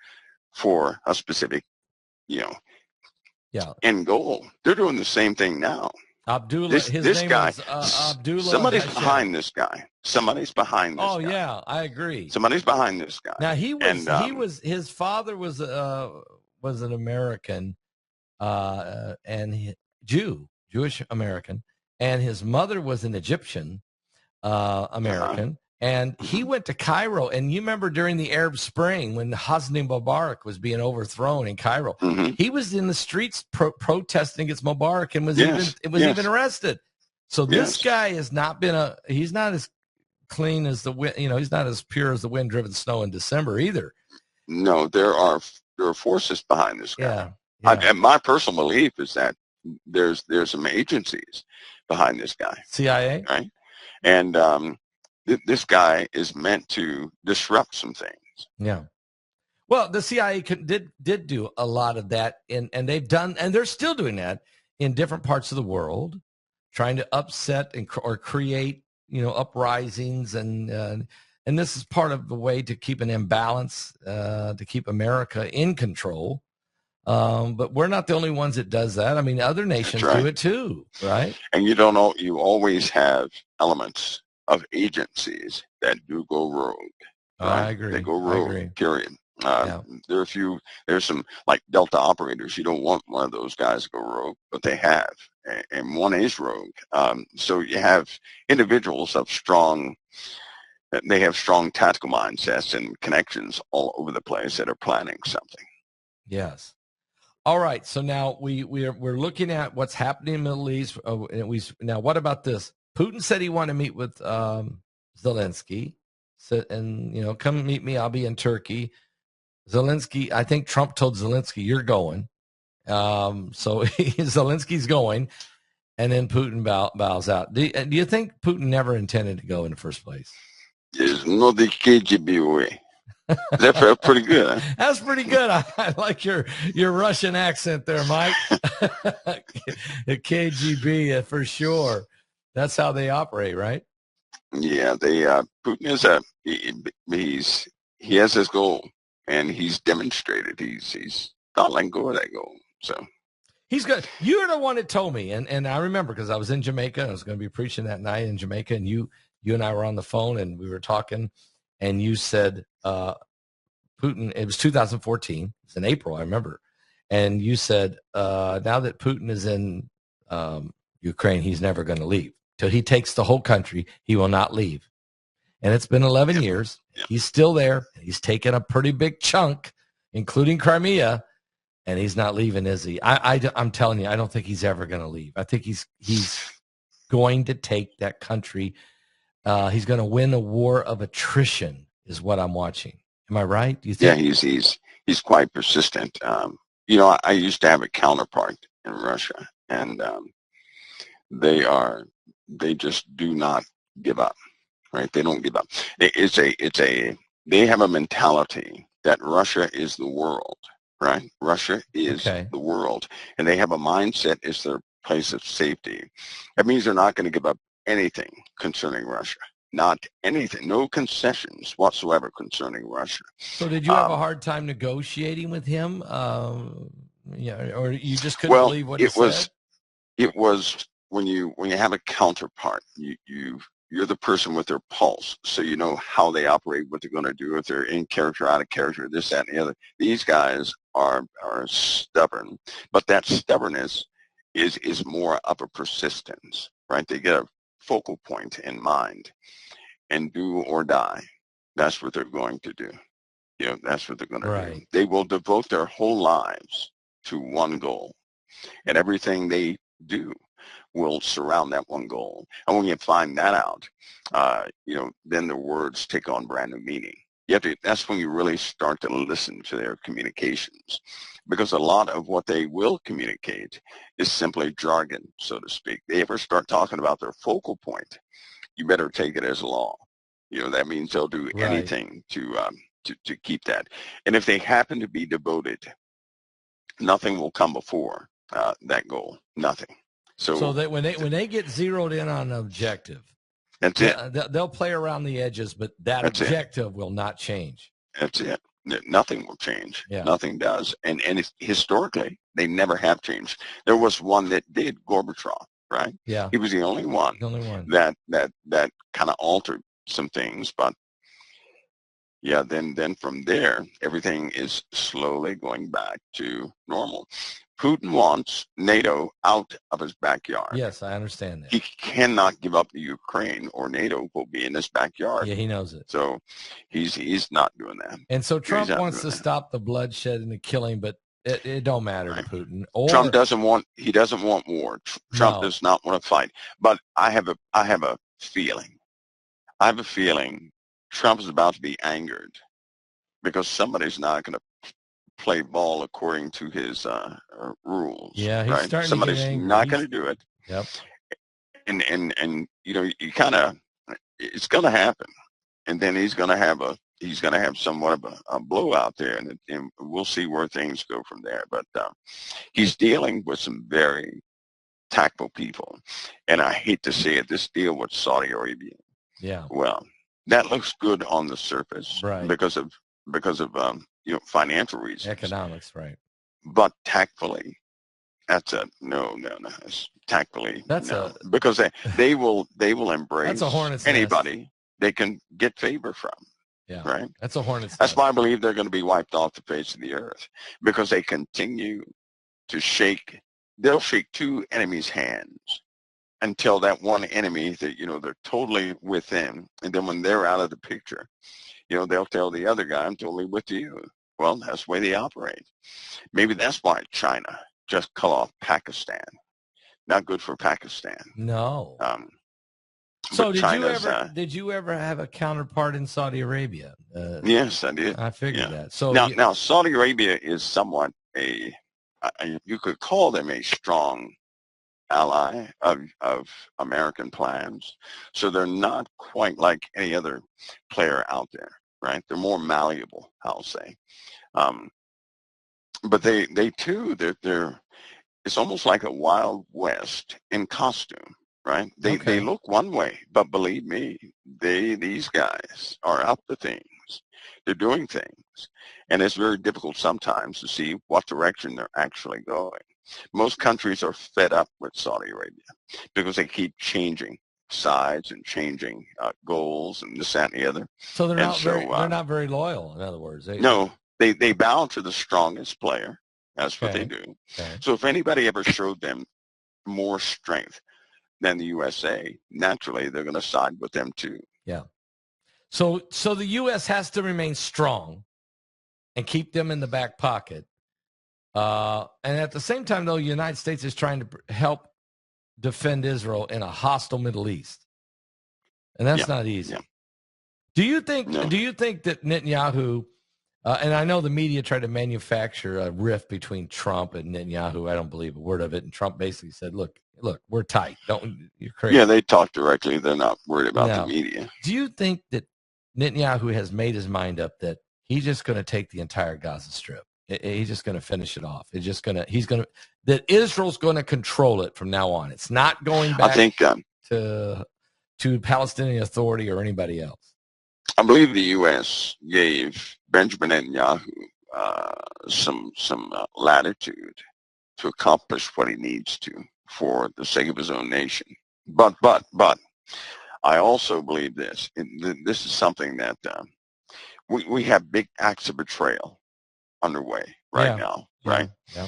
for a specific, end goal. They're doing the same thing now.
Abdullah,
this
name
guy,
is Abdullah.
Somebody's behind this guy. Somebody's behind this guy.
Oh yeah, I agree.
Somebody's behind this guy.
Now his father was an American, and Jewish American, and his mother was an Egyptian American. And he went to Cairo, and you remember during the Arab Spring when Hosni Mubarak was being overthrown in Cairo, he was in the streets protesting against Mubarak and was even arrested. So this guy has not been he's not as clean as the wind, he's not as pure as the wind-driven snow in December either.
No, there are forces behind this guy.
Yeah.
And my personal belief is that there's some agencies behind this guy.
CIA,
right? And this guy is meant to disrupt some things.
Yeah. Well, the CIA did do a lot of that, and they've done, and they're still doing that in different parts of the world, trying to upset or create, uprisings, and this is part of the way to keep an imbalance, to keep America in control. But we're not the only ones that does that. I mean, other nations do it too, right? And
you always have elements of agencies that do go rogue. Right?
I agree.
They go rogue, period. There's some like Delta operators. You don't want one of those guys to go rogue, but they have. And one is rogue. So you have individuals they have strong tactical mindsets and connections all over the place that are planning something.
Yes. All right. So now we're looking at what's happening in the Middle East. Now, what about this? Putin said he wanted to meet with Zelensky, and come meet me. I'll be in Turkey. Zelensky, I think Trump told Zelensky, "You're going." So Zelensky's going, and then Putin bows out. Do you think Putin never intended to go in the first place?
There's no the KGB way. That felt pretty good. Huh?
That's pretty good. I like your Russian accent there, Mike. The KGB for sure. That's how they operate, right?
Yeah, Putin he has his goal, and he's demonstrated he's not letting go of that goal. So
he's good. You're the one that told me, and I remember because I was in Jamaica. I was going to be preaching that night in Jamaica, and you and I were on the phone, and we were talking, and you said Putin. It was 2014. It's in April, I remember, and you said now that Putin is in Ukraine, he's never going to leave. Till he takes the whole country, he will not leave. And it's been 11 years. He's still there. He's taken a pretty big chunk, including Crimea, and he's not leaving, is he? I'm telling you, I don't think he's ever going to leave. I think he's going to take that country He's going to win a war of attrition, is what I'm watching. Am I right? Do you
Yeah,
think?
he's quite persistent. I used to have a counterpart in Russia, and they just do not give up. Right? They don't give up. They have a mentality that Russia is the world. Right? Russia is
Okay.
the world, and they have a mindset it's their place of safety. That means they're not going to give up anything concerning Russia. Not anything, no concessions whatsoever concerning Russia.
So did you have a hard time negotiating with him? Or you just couldn't
Well,
believe what he said?
it was when you have a counterpart, you're the person with their pulse, so you know how they operate, what they're going to do, if they're in character, out of character, this, that, and the other. These guys are stubborn, but that stubbornness is more of a persistence, right? They get a focal point in mind, and do or die. That's what they're going to do. That's what they're going to do.
Right.
They will devote their whole lives to one goal, and everything they do will surround that one goal. And when you find that out, then the words take on brand new meaning. That's when you really start to listen to their communications, because a lot of what they will communicate is simply jargon, so to speak. They ever start talking about their focal point, you better take it as law. That means they'll do
Right.
anything to keep that. And if they happen to be devoted, nothing will come before that goal. Nothing.
So that when they get zeroed in on an objective,
that's it.
They'll play around the edges, but that objective will not change.
That's it. Nothing will change.
Yeah.
Nothing does. And historically, they never have changed. There was one that did, Gorbachev, right?
Yeah.
He was the only one, that kind of altered some things, but yeah, then from there, everything is slowly going back to normal. Putin wants NATO out of his backyard.
Yes, I understand that.
He cannot give up the Ukraine, or NATO will be in his backyard.
Yeah, he knows it.
So he's not doing that.
And so Trump wants to stop the bloodshed and the killing, but it don't matter to Putin.
Trump doesn't want war. Trump does not want to fight. But I have a feeling. Trump is about to be angered because somebody's not going to play ball according to his rules.
Yeah, he's
right?
starting
Somebody's
to get angry.
Not going to do it.
Yep.
And you kind of, it's going to happen, and then he's going to have somewhat of a blowout there, and we'll see where things go from there. But he's dealing with some very tactful people, and I hate to say it, this deal with Saudi Arabia.
Yeah.
Well, that looks good on the surface,
right?
Because of financial reasons,
economics, right?
But tactfully, that's a no. It's tactfully, because they will embrace
that's a hornet's
anybody
nest.
They can get favor from.
Yeah,
right.
That's a hornet's
That's
nest.
why I believe they're going to be wiped off the face of the earth, because they continue to shake. They'll shake two enemies' hands until that one enemy that they're totally with them, and then when they're out of the picture, they'll tell the other guy, I'm totally with you. Well, that's the way they operate. Maybe that's why China just cut off Pakistan. Not good for Pakistan.
No. So did you ever have a counterpart in Saudi Arabia?
Yes, I did.
I figured that. So
now Saudi Arabia is somewhat you could call them a strong ally of American plans. So they're not quite like any other player out there, right? They're more malleable, I'll say. But they too, they're it's almost like a Wild West in costume, right? They look one way, but believe me, these guys are up to things. They're doing things, and it's very difficult sometimes to see what direction they're actually going. Most countries are fed up with Saudi Arabia because they keep changing sides and goals and this, that, and the other.
So they're not very loyal. In other words,
they bow to the strongest player. That's what they do. Okay. So if anybody ever showed them more strength than the USA, naturally they're going to side with them too.
Yeah. So the U.S. has to remain strong and keep them in the back pocket. And at the same time, though, the United States is trying to help defend Israel in a hostile Middle East. and that's not easy.
Yeah.
Do you think?
No.
Do you think that Netanyahu? And I know the media tried to manufacture a rift between Trump and Netanyahu. I don't believe a word of it. And Trump basically said, "Look, we're tight. You're crazy."
Yeah, they talk directly. They're not worried about the media.
Do you think that Netanyahu has made his mind up that he's just going to take the entire Gaza Strip? He's just going to finish it off. That Israel's going to control it from now on. It's not going back, I think, to Palestinian Authority or anybody else.
I believe the U.S. gave Benjamin Netanyahu some latitude to accomplish what he needs to for the sake of his own nation. But I also believe this. This is something that we have big acts of betrayal underway right now, right?
Yeah.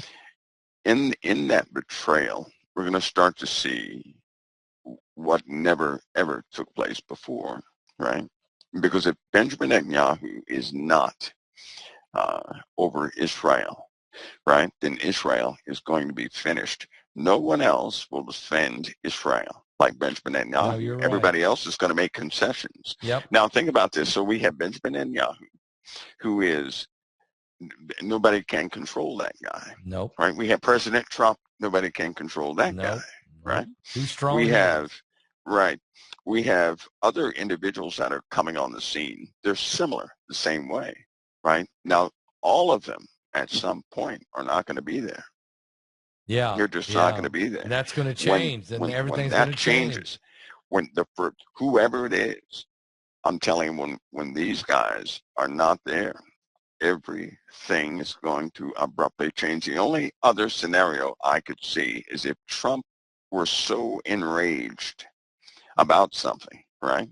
In that betrayal, we're going to start to see what never, ever took place before, right? Because if Benjamin Netanyahu is not over Israel, right, then Israel is going to be finished. No one else will defend Israel like Benjamin Netanyahu.
No, you're right.
Everybody else is going to make concessions.
Yep.
Now think about this. So we have Benjamin Netanyahu, who is, nobody can control that guy.
Nope.
Right? We have President Trump. Nobody can control that guy. Right?
Who's strong?
We have, right. We have other individuals that are coming on the scene. They're similar the same way, right? Now, all of them at some point are not going to be there.
Yeah.
They're just not going to be there.
And that's going to change. Then everything's going to change.
When whoever it is, I'm telling you, when these guys are not there, everything is going to abruptly change. The only other scenario I could see is if Trump were so enraged about something, right,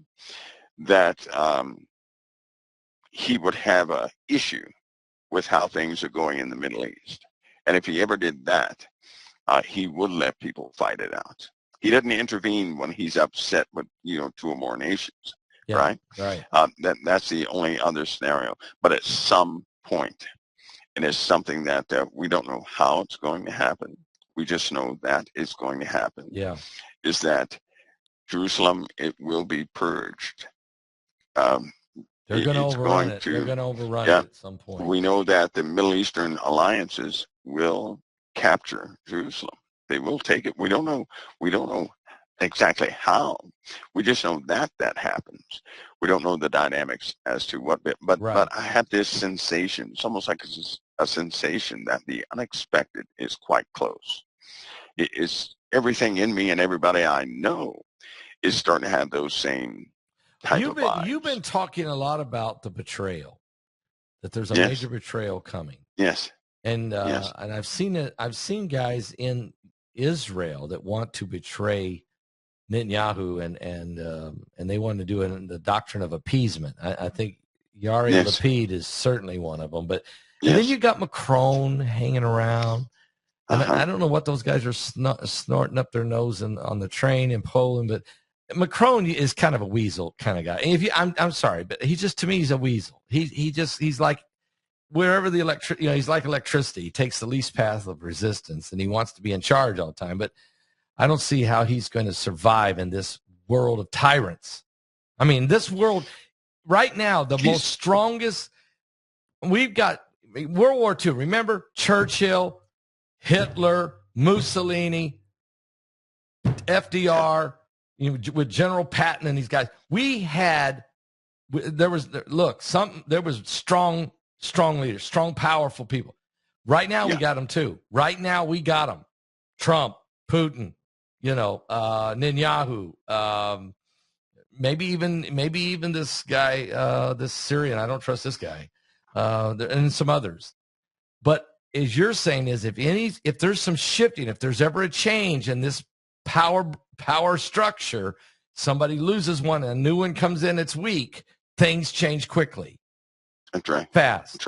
that he would have an issue with how things are going in the Middle East. And if he ever did that, he would let people fight it out. He doesn't intervene when he's upset with, 2 or more nations, right?
Right.
That's the only other scenario. But at some point, and it's something that we don't know how it's going to happen. We just know that it's going to happen.
Yeah.
Is that Jerusalem, it will be purged.
They're going to overrun it. They're going to overrun it at some point.
We know that the Middle Eastern alliances will capture Jerusalem. They will take it. We don't know exactly how. We just know that happens. We don't know the dynamics as to what bit. But I have this sensation. It's almost like it's a sensation that the unexpected is quite close. It is everything in me and everybody I know is starting to have those same type of vibes.
You've been talking a lot about the betrayal, that there's a major betrayal coming.
Yes.
And and I've seen it. I've seen guys in Israel that want to betray Netanyahu, and they want to do it in the doctrine of appeasement. I think Yair Lapid is certainly one of them. But and then you got Macron hanging around. And I don't know what those guys are snorting up their nose on the train in Poland, but Macron is kind of a weasel kind of guy. And I'm sorry, but to me, he's a weasel. He's like wherever the he's like electricity. He takes the least path of resistance, and he wants to be in charge all the time. But I don't see how he's going to survive in this world of tyrants. I mean, this world right now, the most strongest. We've got World War II. Remember Churchill, Hitler, Mussolini, FDR, with General Patton and these guys. There was strong leaders, strong, powerful people. Right now we got them too. Right now we got them. Trump, Putin, Netanyahu, maybe even this guy, this Syrian. I don't trust this guy, and some others. But as you're saying is if there's some shifting, if there's ever a change in this power structure, somebody loses one and a new one comes in, it's weak, things change quickly.
That's right.
Fast.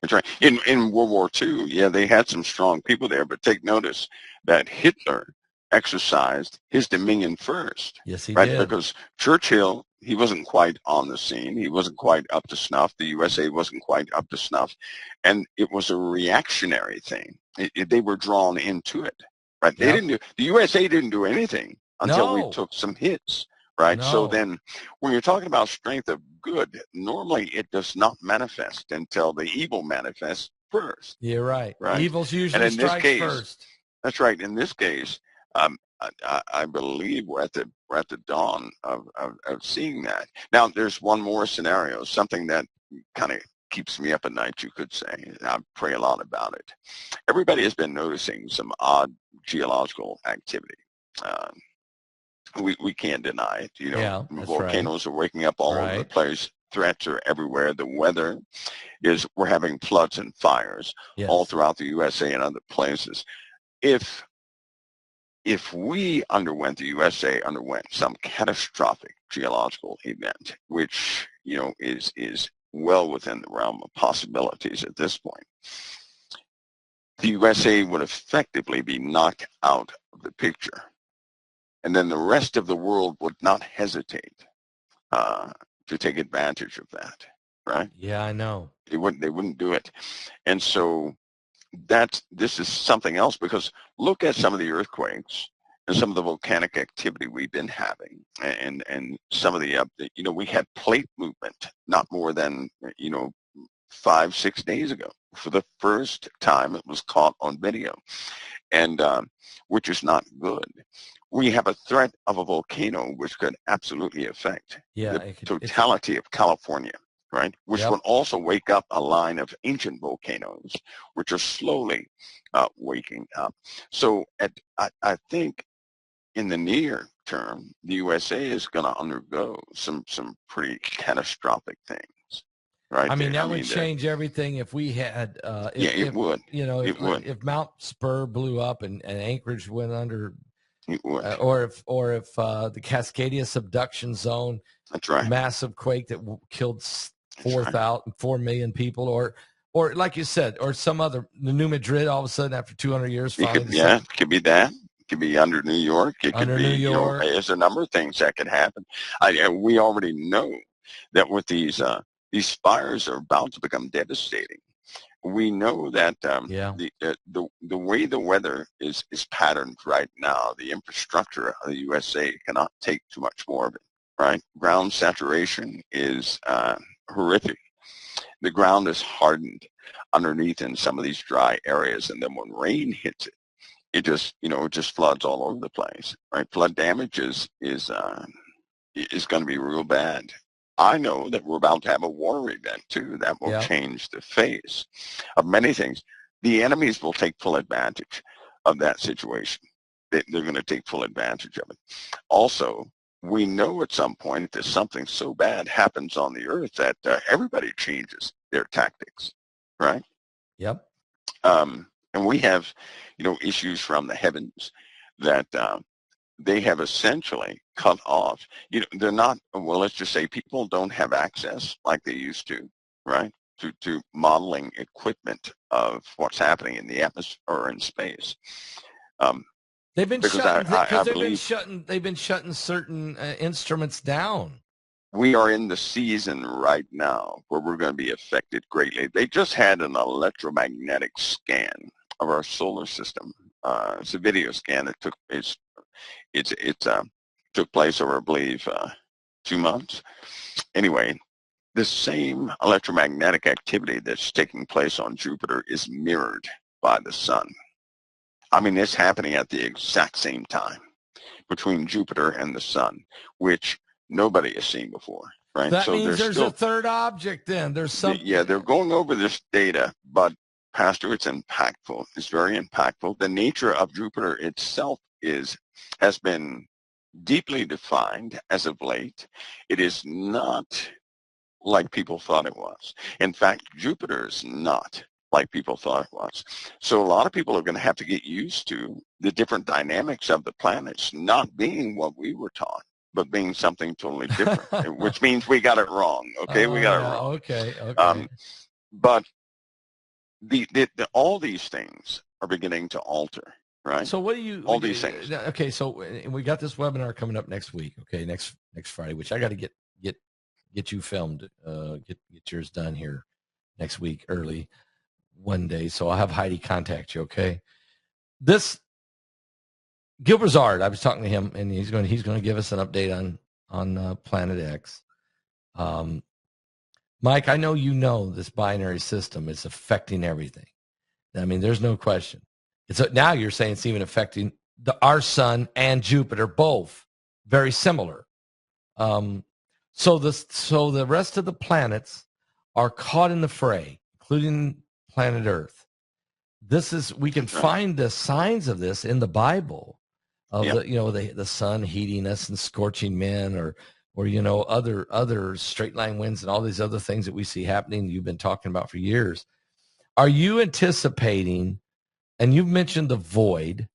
That's right. In World War II, they had some strong people there, but take notice that Hitler exercised his dominion first.
Yes, he did.
Because Churchill, he wasn't quite on the scene. He wasn't quite up to snuff. The USA wasn't quite up to snuff. And it was a reactionary thing. They were drawn into it. Right? The USA didn't do anything until we took some hits. right? So
No.
then when you're talking about strength of good, normally it does not manifest until the evil manifests first,
You're right.
right?
Evil's
And
usually
in this
strikes
case,
first.
that's right. In this case, I believe we're at the dawn of seeing that. Now, there's one more scenario, something that kind of keeps me up at night, you could say. I pray a lot about it. Everybody has been noticing some odd geological activity. Uh, we can't deny it. You know,
Yeah, that's right.
volcanoes are waking up all over the
Right.
place. Threats are everywhere. The weather is, we're having floods and fires all
Yes.
throughout the USA and other places. If we underwent, the USA underwent some catastrophic geological event, which, you know, is well within the realm of possibilities at this point, the USA would effectively be knocked out of the picture. And then the rest of the world would not hesitate to take advantage of that, right?
Yeah, I know.
They wouldn't do it. And so this is something else, because look at some of the earthquakes and some of the volcanic activity we've been having, and some of the you know, we had plate movement not more than, you know, 5-6 days ago. For the first time, it was caught on video, and which is not good. We have a threat of a volcano which could absolutely affect
Yeah,
the
it could, it's
totality of California, right? Which
yep.
would also wake up a line of ancient volcanoes, which are slowly waking up. So I think in the near term, the USA is going to undergo some pretty catastrophic things, right?
I mean,
I
that would
mean,
change everything if we had,
yeah, it would.
you know,
It would.
if Mount Spur blew up and Anchorage went under,
It would.
or if the Cascadia subduction zone,
That's right.
massive quake that killed
That's right.
4 million people, or like you said, or some other, the New Madrid all of a sudden after 200 years
It
finally
could, yeah, it could be that. It could be under New York. It could
under New
be, you know,
York.
there's a number of things that could happen. We already know that with these fires are about to become devastating. We know that
Yeah.
the way the weather is patterned right now, the infrastructure of the USA cannot take too much more of it, right? Ground saturation is horrific. The ground is hardened underneath in some of these dry areas, and then when rain hits it, it just, you know, it just floods all over the place, right? Flood damage is going to be real bad. I know that we're about to have a war event too that will
Yeah.
change the face of many things. The enemies will take full advantage of that situation. They're going to take full advantage of it. Also, we know at some point that something so bad happens on the earth that everybody changes their tactics, right?
Yep.
And we have, you know, issues from the heavens that they have essentially cut off. You know, they're not, well, let's just say people don't have access like they used to, right? To modeling equipment of what's happening in the atmosphere or in space.
They've been
Because
shutting
I
because
believe
they've been shutting certain instruments down.
we are in the season right now where we're going to be affected greatly. They just had an electromagnetic scan of our solar system. It's a video scan that took place over, I believe, 2 months. Anyway, the same electromagnetic activity that's taking place on Jupiter is mirrored by the sun. I mean, it's happening at the exact same time between Jupiter and the sun, which nobody has seen before, right?
That
So
means
there's
there's a
still,
third object then. There's something.
yeah, they're going over this data, but Pastor, it's impactful. It's very impactful. The nature of Jupiter itself has been deeply defined as of late. It is not like people thought it was. In fact, Jupiter is not like people thought it was. So a lot of people are going to have to get used to the different dynamics of the planets not being what we were taught, but being something totally different, which means we got it wrong. Okay, we got it
Yeah.
wrong.
Okay. Okay.
But all these things are beginning to alter, right?
So what do you?
All these things.
Okay. So we got this webinar coming up next week. Okay, next Friday, which I got to get you filmed. Get yours done here next week early one day. So I'll have Heidi contact you. Okay. This Gil Brazard, I was talking to him, and he's going to give us an update on Planet X. Mike, I know you know this binary system is affecting everything. I mean, there's no question. Now you're saying it's even affecting our sun and Jupiter, both very similar. So the rest of the planets are caught in the fray, including planet Earth. We can find the signs of this in the Bible, of the sun heating us and scorching men, or other straight line winds and all these other things that we see happening. You've been talking about for years. Are you anticipating? And you've mentioned the void.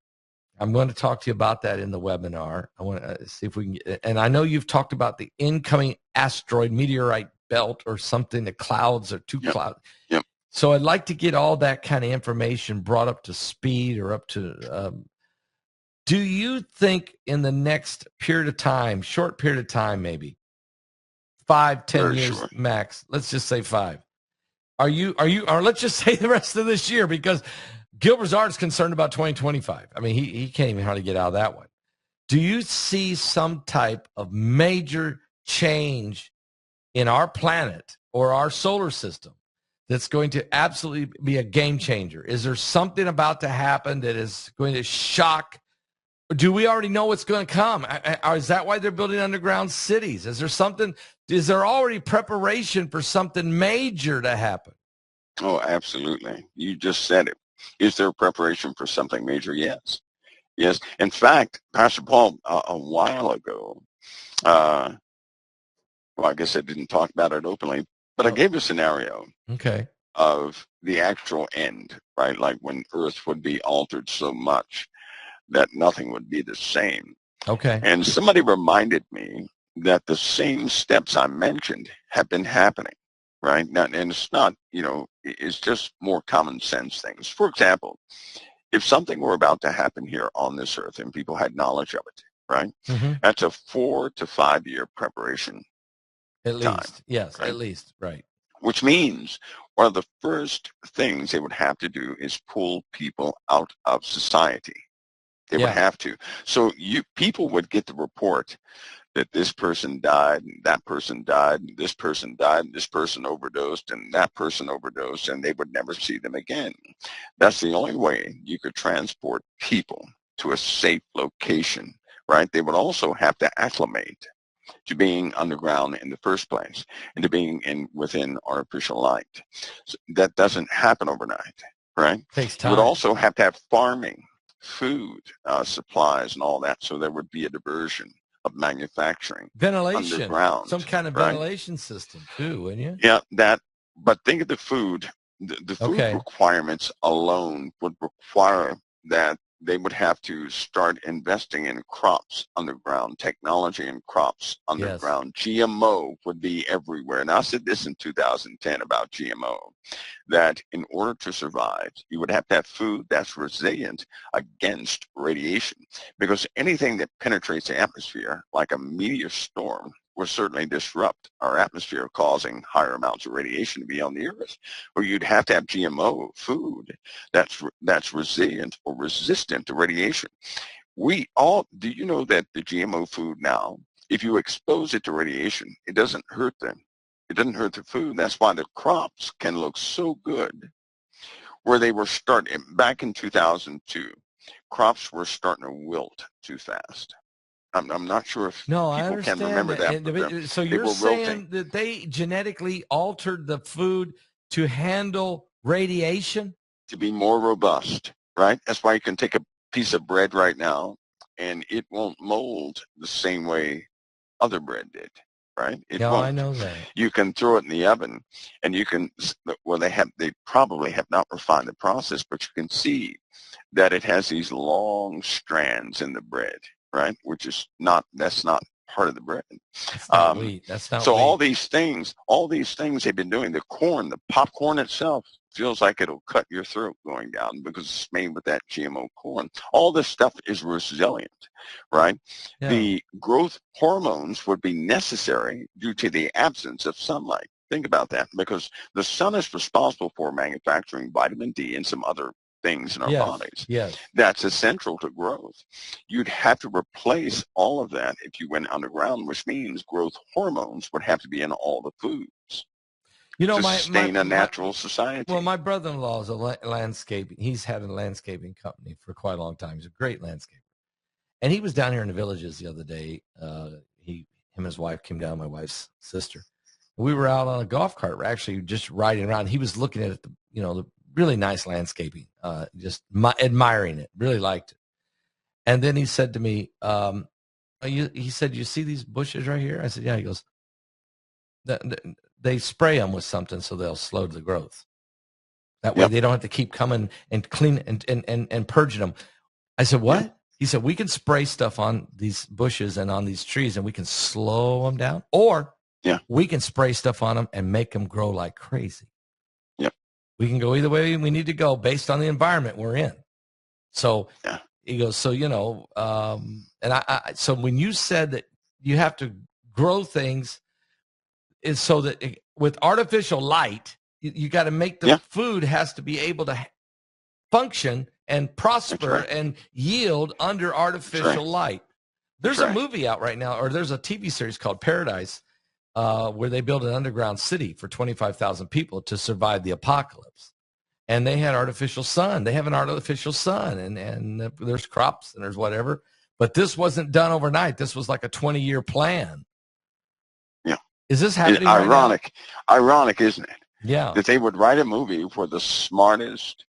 I'm going to talk to you about that in the webinar. I want to see if we can get, and I know you've talked about the incoming asteroid meteorite belt or something, the clouds or two clouds.
Yep.
So I'd like to get all that kind of information brought up to speed or up to, do you think in the next period of time, short period of time, maybe 5-10 years max, let's just say 5. Or let's just say the rest of this year, because Gil Brazard's concerned about 2025. I mean, he can't even hardly get out of that one. Do you see some type of major change in our planet or our solar system that's going to absolutely be a game changer? Is there something about to happen that is going to shock? Do we already know what's going to come? Is that why they're building underground cities? Is there already preparation for something major to happen?
Oh, absolutely. You just said it. Is there preparation for something major? Yes. Yes. In fact, Pastor Paul, a while ago, well, I guess I didn't talk about it openly, but I gave a scenario of the actual end, right? Like when Earth would be altered so much that nothing would be the same.
Okay.
And somebody reminded me that the same steps I mentioned have been happening. Right now, and it's not, it's just more common sense things. For example, if something were about to happen here on this earth and people had knowledge of it, right? Mm-hmm. That's a 4 to 5 year preparation.
At least,
time,
yes,
right?
At least, right.
Which means one of the first things they would have to do is pull people out of society. They would have to. So people would get the report that this person died, and that person died, and this person died, and this person overdosed, and that person overdosed, and they would never see them again. That's the only way you could transport people to a safe location, right? They would also have to acclimate to being underground in the first place and to being within artificial light. So that doesn't happen overnight, right?
Takes time.
You would also have to have farming, food, supplies, and all that, so there would be a diversion of manufacturing,
ventilation,
underground,
some kind of ventilation system too, wouldn't you?
Yeah, but think of the food. The food requirements alone would require that they would have to start investing in crops underground, technology in crops underground. Yes. GMO would be everywhere. And I said this in 2010 about GMO, that in order to survive, you would have to have food that's resilient against radiation, because anything that penetrates the atmosphere, like a meteor storm, will certainly disrupt our atmosphere, causing higher amounts of radiation to be on the earth. Or you'd have to have GMO food that's resilient or resistant to radiation. Do you know that the GMO food now, if you expose it to radiation, it doesn't hurt them. It doesn't hurt the food. That's why the crops can look so good. Where they were starting back in 2002, crops were starting to wilt too fast. I'm not sure if people can remember that.
So you're saying that they genetically altered the food to handle radiation?
To be more robust, right? That's why you can take a piece of bread right now and it won't mold the same way other bread did, right? It won't.
I know that.
You can throw it in the oven and you can, they probably have not refined the process, but you can see that it has these long strands in the bread, right? That's not part of the bread.
That's not wheat. That's not
so
wheat.
all these things they've been doing. The corn, the popcorn itself feels like it'll cut your throat going down because it's made with that GMO corn. All this stuff is resilient, right? Yeah. The growth hormones would be necessary due to the absence of sunlight. Think about that, because the sun is responsible for manufacturing vitamin D and some other things in our
Yes.
bodies.
Yes.
That's essential to growth. You'd have to replace all of that if you went underground, which means growth hormones would have to be in all the foods to sustain a natural society.
Well, my brother-in-law is a landscaping. He's had a landscaping company for quite a long time. He's a great landscaper. And he was down here in the Villages the other day. Him and his wife came down, my wife's sister. We were out on a golf cart. We're actually just riding around. He was looking at the really nice landscaping, just admiring it, really liked it. And then he said to me, he said, "You see these bushes right here?" I said, "Yeah." He goes, they spray them with something so they'll slow the growth. That way they don't have to keep coming and clean and purging them. I said, "What?" Yep. He said, "We can spray stuff on these bushes and on these trees and we can slow them down, or we can spray stuff on them and make them grow like crazy."
Yep.
We can go either way we need to go based on the environment we're in. So he goes, so, and so when you said that you have to grow things is so that with artificial light, you got to make the food has to be able to function and prosper and yield under artificial light. There's a movie out right now, or there's a TV series called Paradise, where they built an underground city for 25,000 people to survive the apocalypse. And they had artificial sun. They have an artificial sun, and there's crops and there's whatever. But this wasn't done overnight. This was like a 20-year plan. Yeah. Is this happening right now?
Ironic, isn't it?
Yeah.
That they would write a movie where the smartest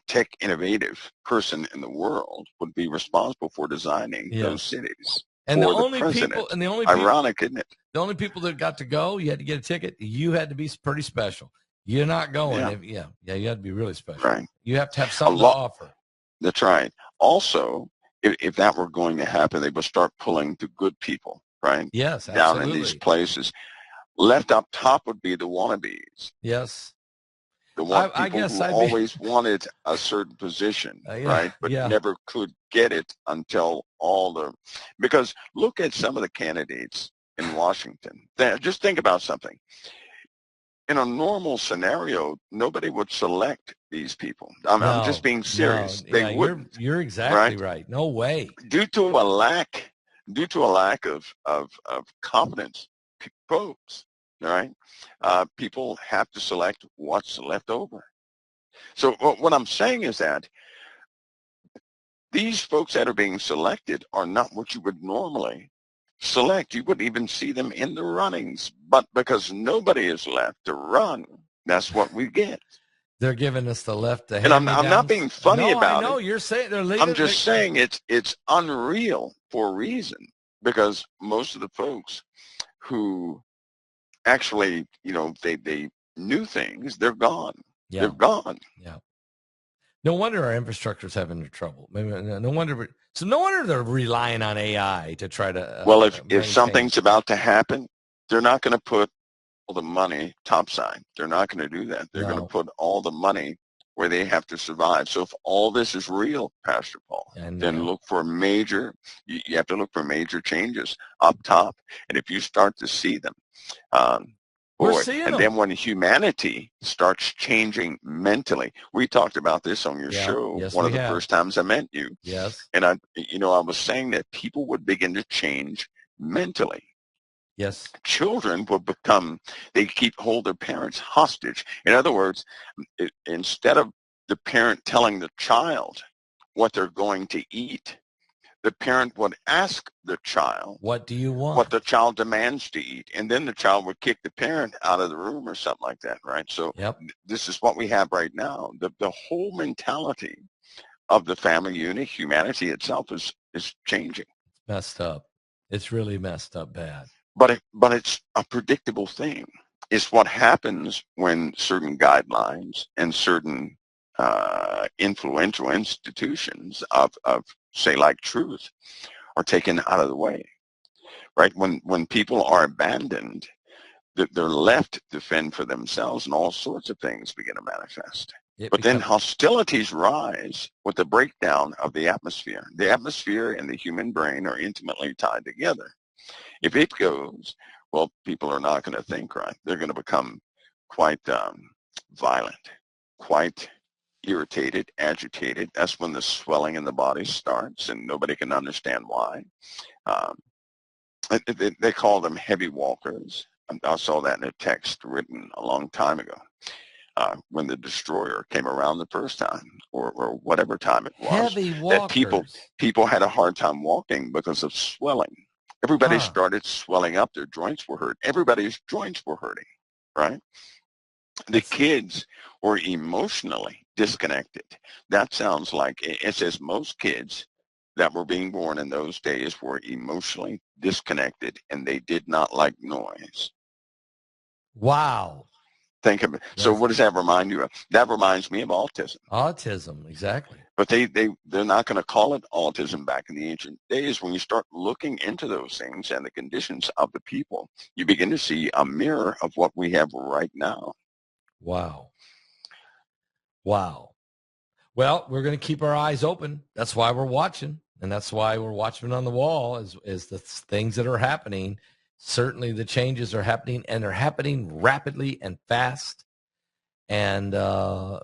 tech innovative person in the world would be responsible for designing those cities.
And the only people,
ironic, isn't it?
The only people that got to go, you had to get a ticket. You had to be pretty special. You're not going. You had to be really special.
Right.
You have to have something to offer.
That's right. Also, if that were going to happen, they would start pulling the good people, right?
Yes,
down in these places. Left up top would be the wannabes.
Yes.
The people who always wanted a certain position, right? But never could get it until because look at some of the candidates in Washington. Just think about something. In a normal scenario, nobody would select these people. I'm just being serious. They wouldn't.
You're exactly right. No way.
Due to a lack of competence folks, all right? People have to select what's left over. So what I'm saying is that these folks that are being selected are not what you would normally select. You wouldn't even see them in the runnings, but because nobody is left to run, that's what we get.
They're giving us the left.
And I'm not being funny about it.
No, you're saying they're leaving.
I'm just saying it's unreal for a reason, because most of the folks who actually, they knew things, they're gone. Yeah. They're gone.
Yeah. No wonder our infrastructure is having trouble. No wonder they're relying on AI to try to.
Well, if something's about to happen, they're not going to put all the money topside. They're not going to do that. They're going to put all the money where they have to survive. So if all this is real, Pastor Paul, then look for you have to look for major changes up top. And if you start to see them,
we're seeing them.
Then when humanity starts changing mentally, we talked about this on your show.
Yes,
one of the first times I met you.
Yes.
And I was saying that people would begin to change mentally.
Yes.
Children would they hold their parents hostage. In other words, instead of the parent telling the child what they're going to eat, the parent would ask the child,
"What do you want?"
What the child demands to eat. And then the child would kick the parent out of the room or something like that, right? So this is what we have right now. The whole mentality of the family unit, humanity itself is changing.
It's messed up. It's really messed up bad.
But it's a predictable thing. It's what happens when certain guidelines and certain influential institutions of say like truth are taken out of the way, right? When people are abandoned, they're left to fend for themselves, and all sorts of things begin to manifest. Then hostilities rise with the breakdown of the atmosphere. The atmosphere and the human brain are intimately tied together. If it goes, well, people are not going to think right. They're going to become quite violent, quite irritated, agitated. That's when the swelling in the body starts, and nobody can understand why. Um, they call them heavy walkers. I saw that in a text written a long time ago when the destroyer came around the first time, or whatever time it was.
Heavy
That
walkers.
people had a hard time walking because of swelling. Everybody started swelling up. Their joints were hurt. Everybody's joints were hurting, right? The kids were emotionally disconnected. That sounds like it says most kids that were being born in those days were emotionally disconnected, and they did not like noise.
Wow.
Think of it. So what does that remind you of? That reminds me of autism.
Autism, exactly.
But they're not going to call it autism back in the ancient days. When you start looking into those things and the conditions of the people, you begin to see a mirror of what we have right now.
Wow. Wow. Well, we're going to keep our eyes open. That's why we're watching. And that's why we're watching on the wall is the things that are happening. Certainly the changes are happening, and they're happening rapidly and fast. And the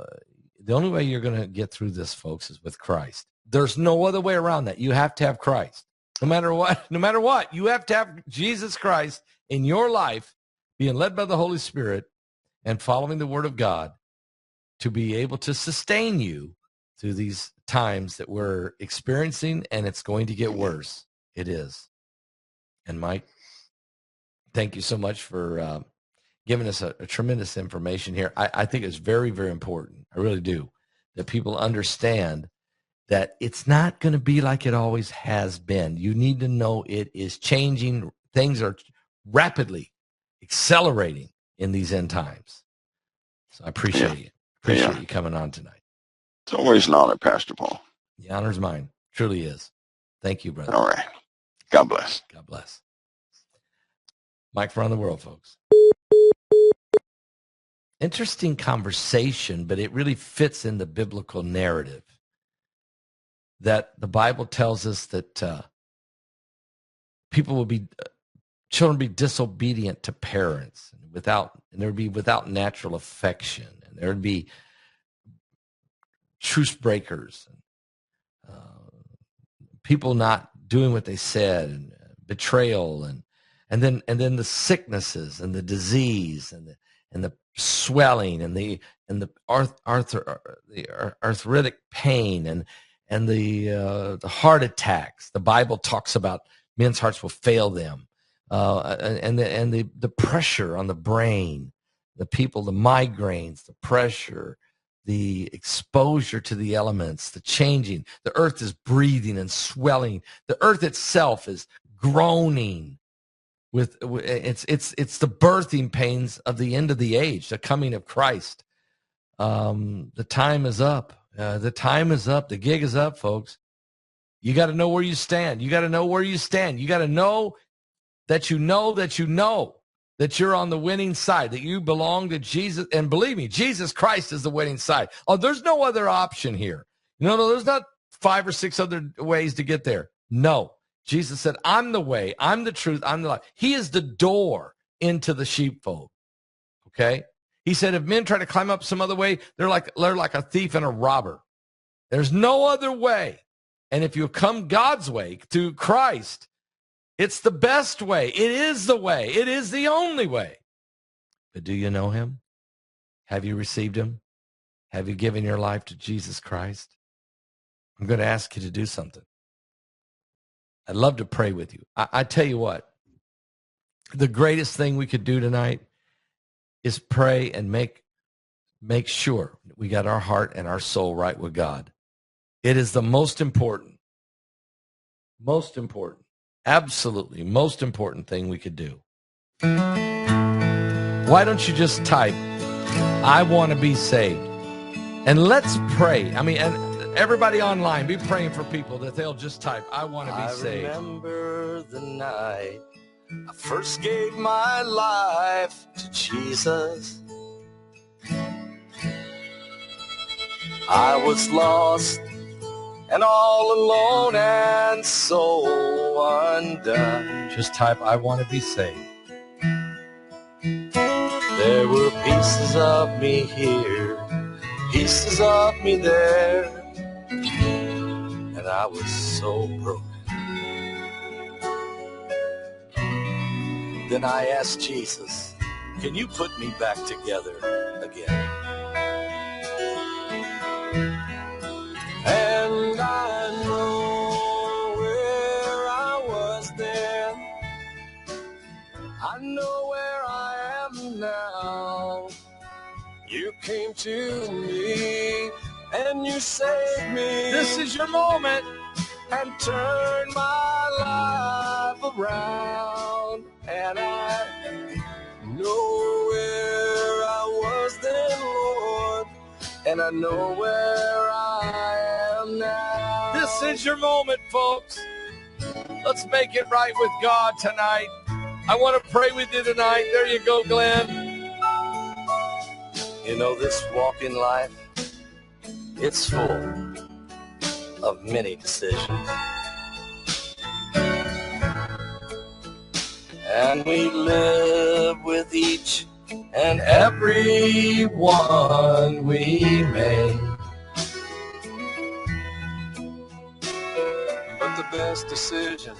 only way you're going to get through this, folks, is with Christ. There's no other way around that. You have to have Christ. No matter what, you have to have Jesus Christ in your life, being led by the Holy Spirit and following the Word of God to be able to sustain you through these times that we're experiencing, and it's going to get worse. It is. And Mike, thank you so much for giving us a tremendous information here. I think it's very, very important. I really do, that people understand that it's not going to be like it always has been. You need to know it is changing. Things are rapidly accelerating in these end times. So I appreciate you. Appreciate you coming on tonight.
It's always an honor, Pastor Paul.
The honor's mine. Truly is. Thank you, brother.
All right. God bless.
God bless. Mike from around the world, folks. Interesting conversation, but it really fits in the biblical narrative that the Bible tells us that children be disobedient to parents, and there would be without natural affection, and there would be truce breakers, and people not doing what they said, and betrayal, and then the sicknesses and the disease and the swelling and the arthritic pain and the heart attacks. The Bible talks about men's hearts will fail them, and the pressure on the brain, the migraines, the pressure, the exposure to the elements, the changing. The earth is breathing and swelling. The earth itself is groaning. It's the birthing pains of the end of the age, the coming of Christ. The time is up. The time is up. The gig is up, folks. You got to know where you stand. You got to know where you stand. You got to know that you know that you're on the winning side, that you belong to Jesus. And believe me, Jesus Christ is the winning side. Oh, there's no other option here. No, there's not 5 or 6 other ways to get there. No. Jesus said, I'm the way, I'm the truth, I'm the life. He is the door into the sheepfold. Okay? He said, if men try to climb up some other way, they're like a thief and a robber. There's no other way. And if you come God's way through Christ, it's the best way. It is the way. It is the only way. But do you know him? Have you received him? Have you given your life to Jesus Christ? I'm going to ask you to do something. I'd love to pray with you. I tell you what, the greatest thing we could do tonight is pray and make sure we got our heart and our soul right with God. It is the most important, absolutely most important thing we could do. Why don't you just type, I want to be saved? And let's pray. I mean, and everybody online, be praying for people that they'll just type, I want to be saved. I remember the night I first gave my life to Jesus. I was lost and all alone and so undone. Just type, I want to be saved. There were pieces of me here, pieces of me there, and I was so broken. Then I asked Jesus, can you put me back together again? And I know where I was then, I know where I am now. You came to me and you saved me. This is your moment. And turned my life around. And I know where I was then, Lord, and I know where I am now. This is your moment, folks. Let's make it right with God tonight. I want to pray with you tonight. There you go, Glenn. You know, this walk in life, it's full of many decisions. And we live with each and every one we make. But the best decision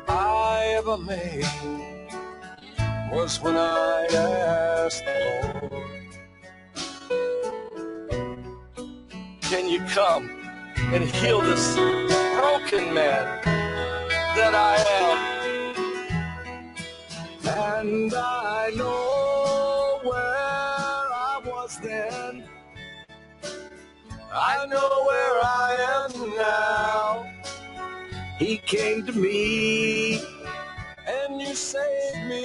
I ever made was when I asked the Lord, can you come and heal this broken man that I am? And I know where I was then, I know where I am now. He came to me and you saved me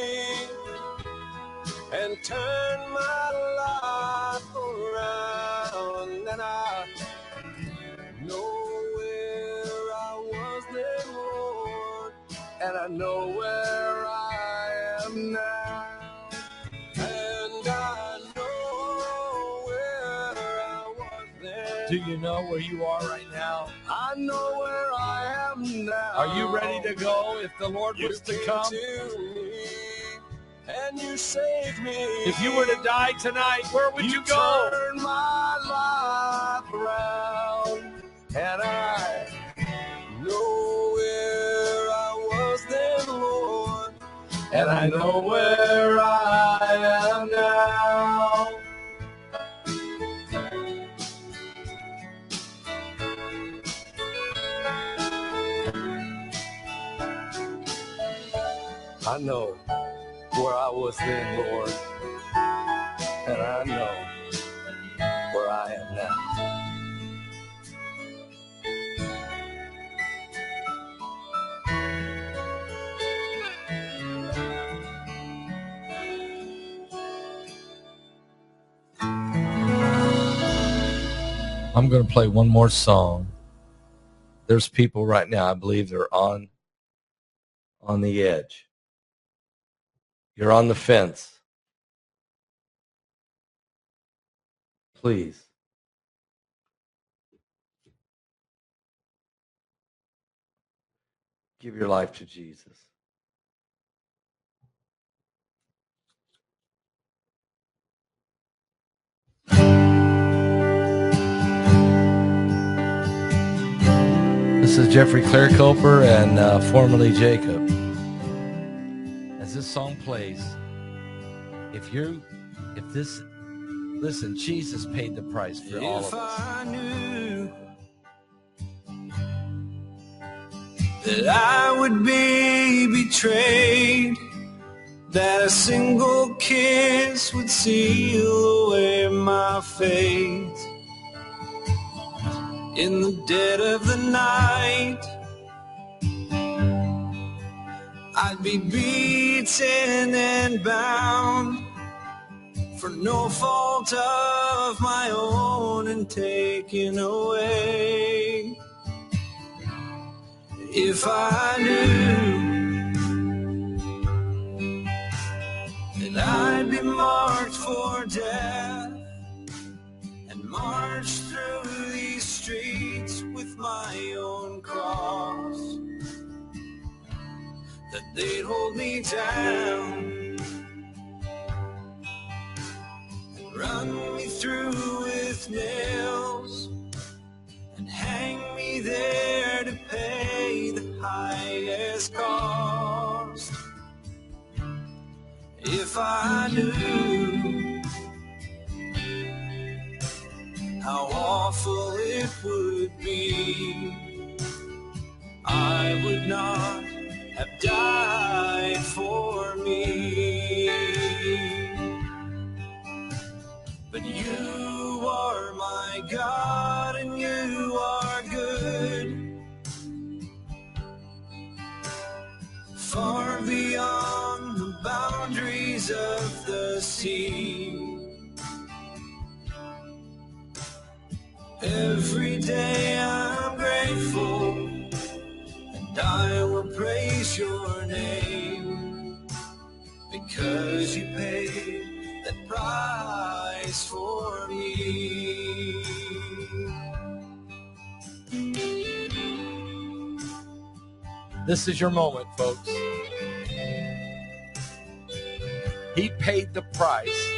and turned my life around. And I know where I was then, Lord, and I know where I am now. And I know where I was then. Do you know where you are right now? I know where I am now. Are you ready to go if the Lord was to come? To me and you saved me. If you were to die tonight, where would you go? Turn my life around. And I know where I was then, Lord, and I know where I am now. I know where I was then, Lord, and I know where I am now. I'm going to play one more song. There's people right now, I believe they're on the edge. You're on the fence. Please. Give your life to Jesus. This is Jeffrey Clarecoper and formerly Jacob. As this song plays, listen, Jesus paid the price for all of us. If I knew that I would be betrayed, that a single kiss would seal away my fate. In the dead of the night, I'd be beaten and bound for no fault of my own and taken away. If I knew that I'd be marked for death and march through these streets with my own cross, that they'd hold me down and
run me through with nails and hang me there to pay the highest cost. If I knew how awful it would be, I would not have died for me. But you are my God and you are good, far beyond the boundaries of the sea. Every day I'm grateful, and I will praise your name, because you paid that price for me.
This is your moment, folks. He paid the price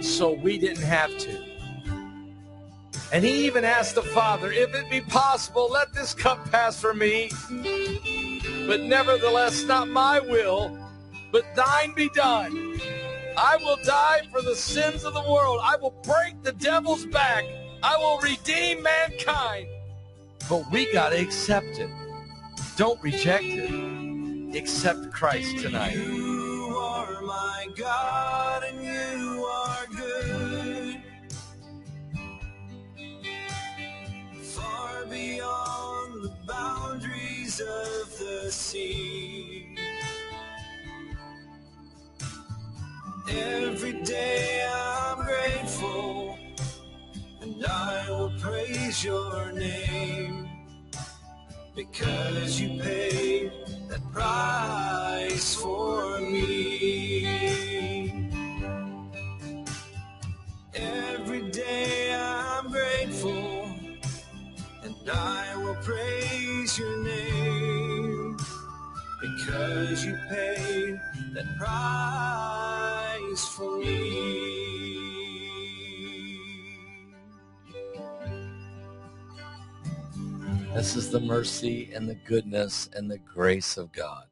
so we didn't have to. And he even asked the Father, if it be possible, let this cup pass from me. But nevertheless, not my will, but thine be done. I will die for the sins of the world. I will break the devil's back. I will redeem mankind. But we got to accept it. Don't reject it. Accept Christ tonight.
You are my God and you are good, far beyond the boundaries of the sea. Every day I'm grateful, and I will praise your name, because you paid that price for me. Every day I'm grateful, and I will praise your name, because you paid that price for me.
This is the mercy and the goodness and the grace of God.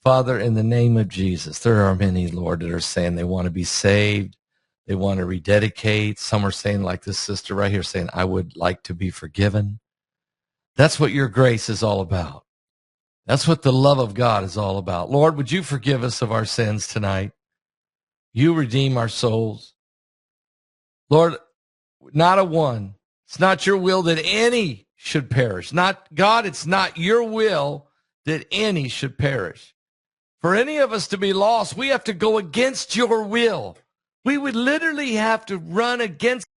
Father, in the name of Jesus, there are many, Lord, that are saying they want to be saved. They want to rededicate. Some are saying, like this sister right here, saying, I would like to be forgiven. That's what your grace is all about. That's what the love of God is all about. Lord, would you forgive us of our sins tonight? You redeem our souls. Lord, not a one. It's not your will that any should perish. Not God, it's not your will that any should perish. For any of us to be lost, we have to go against your will. We would literally have to run against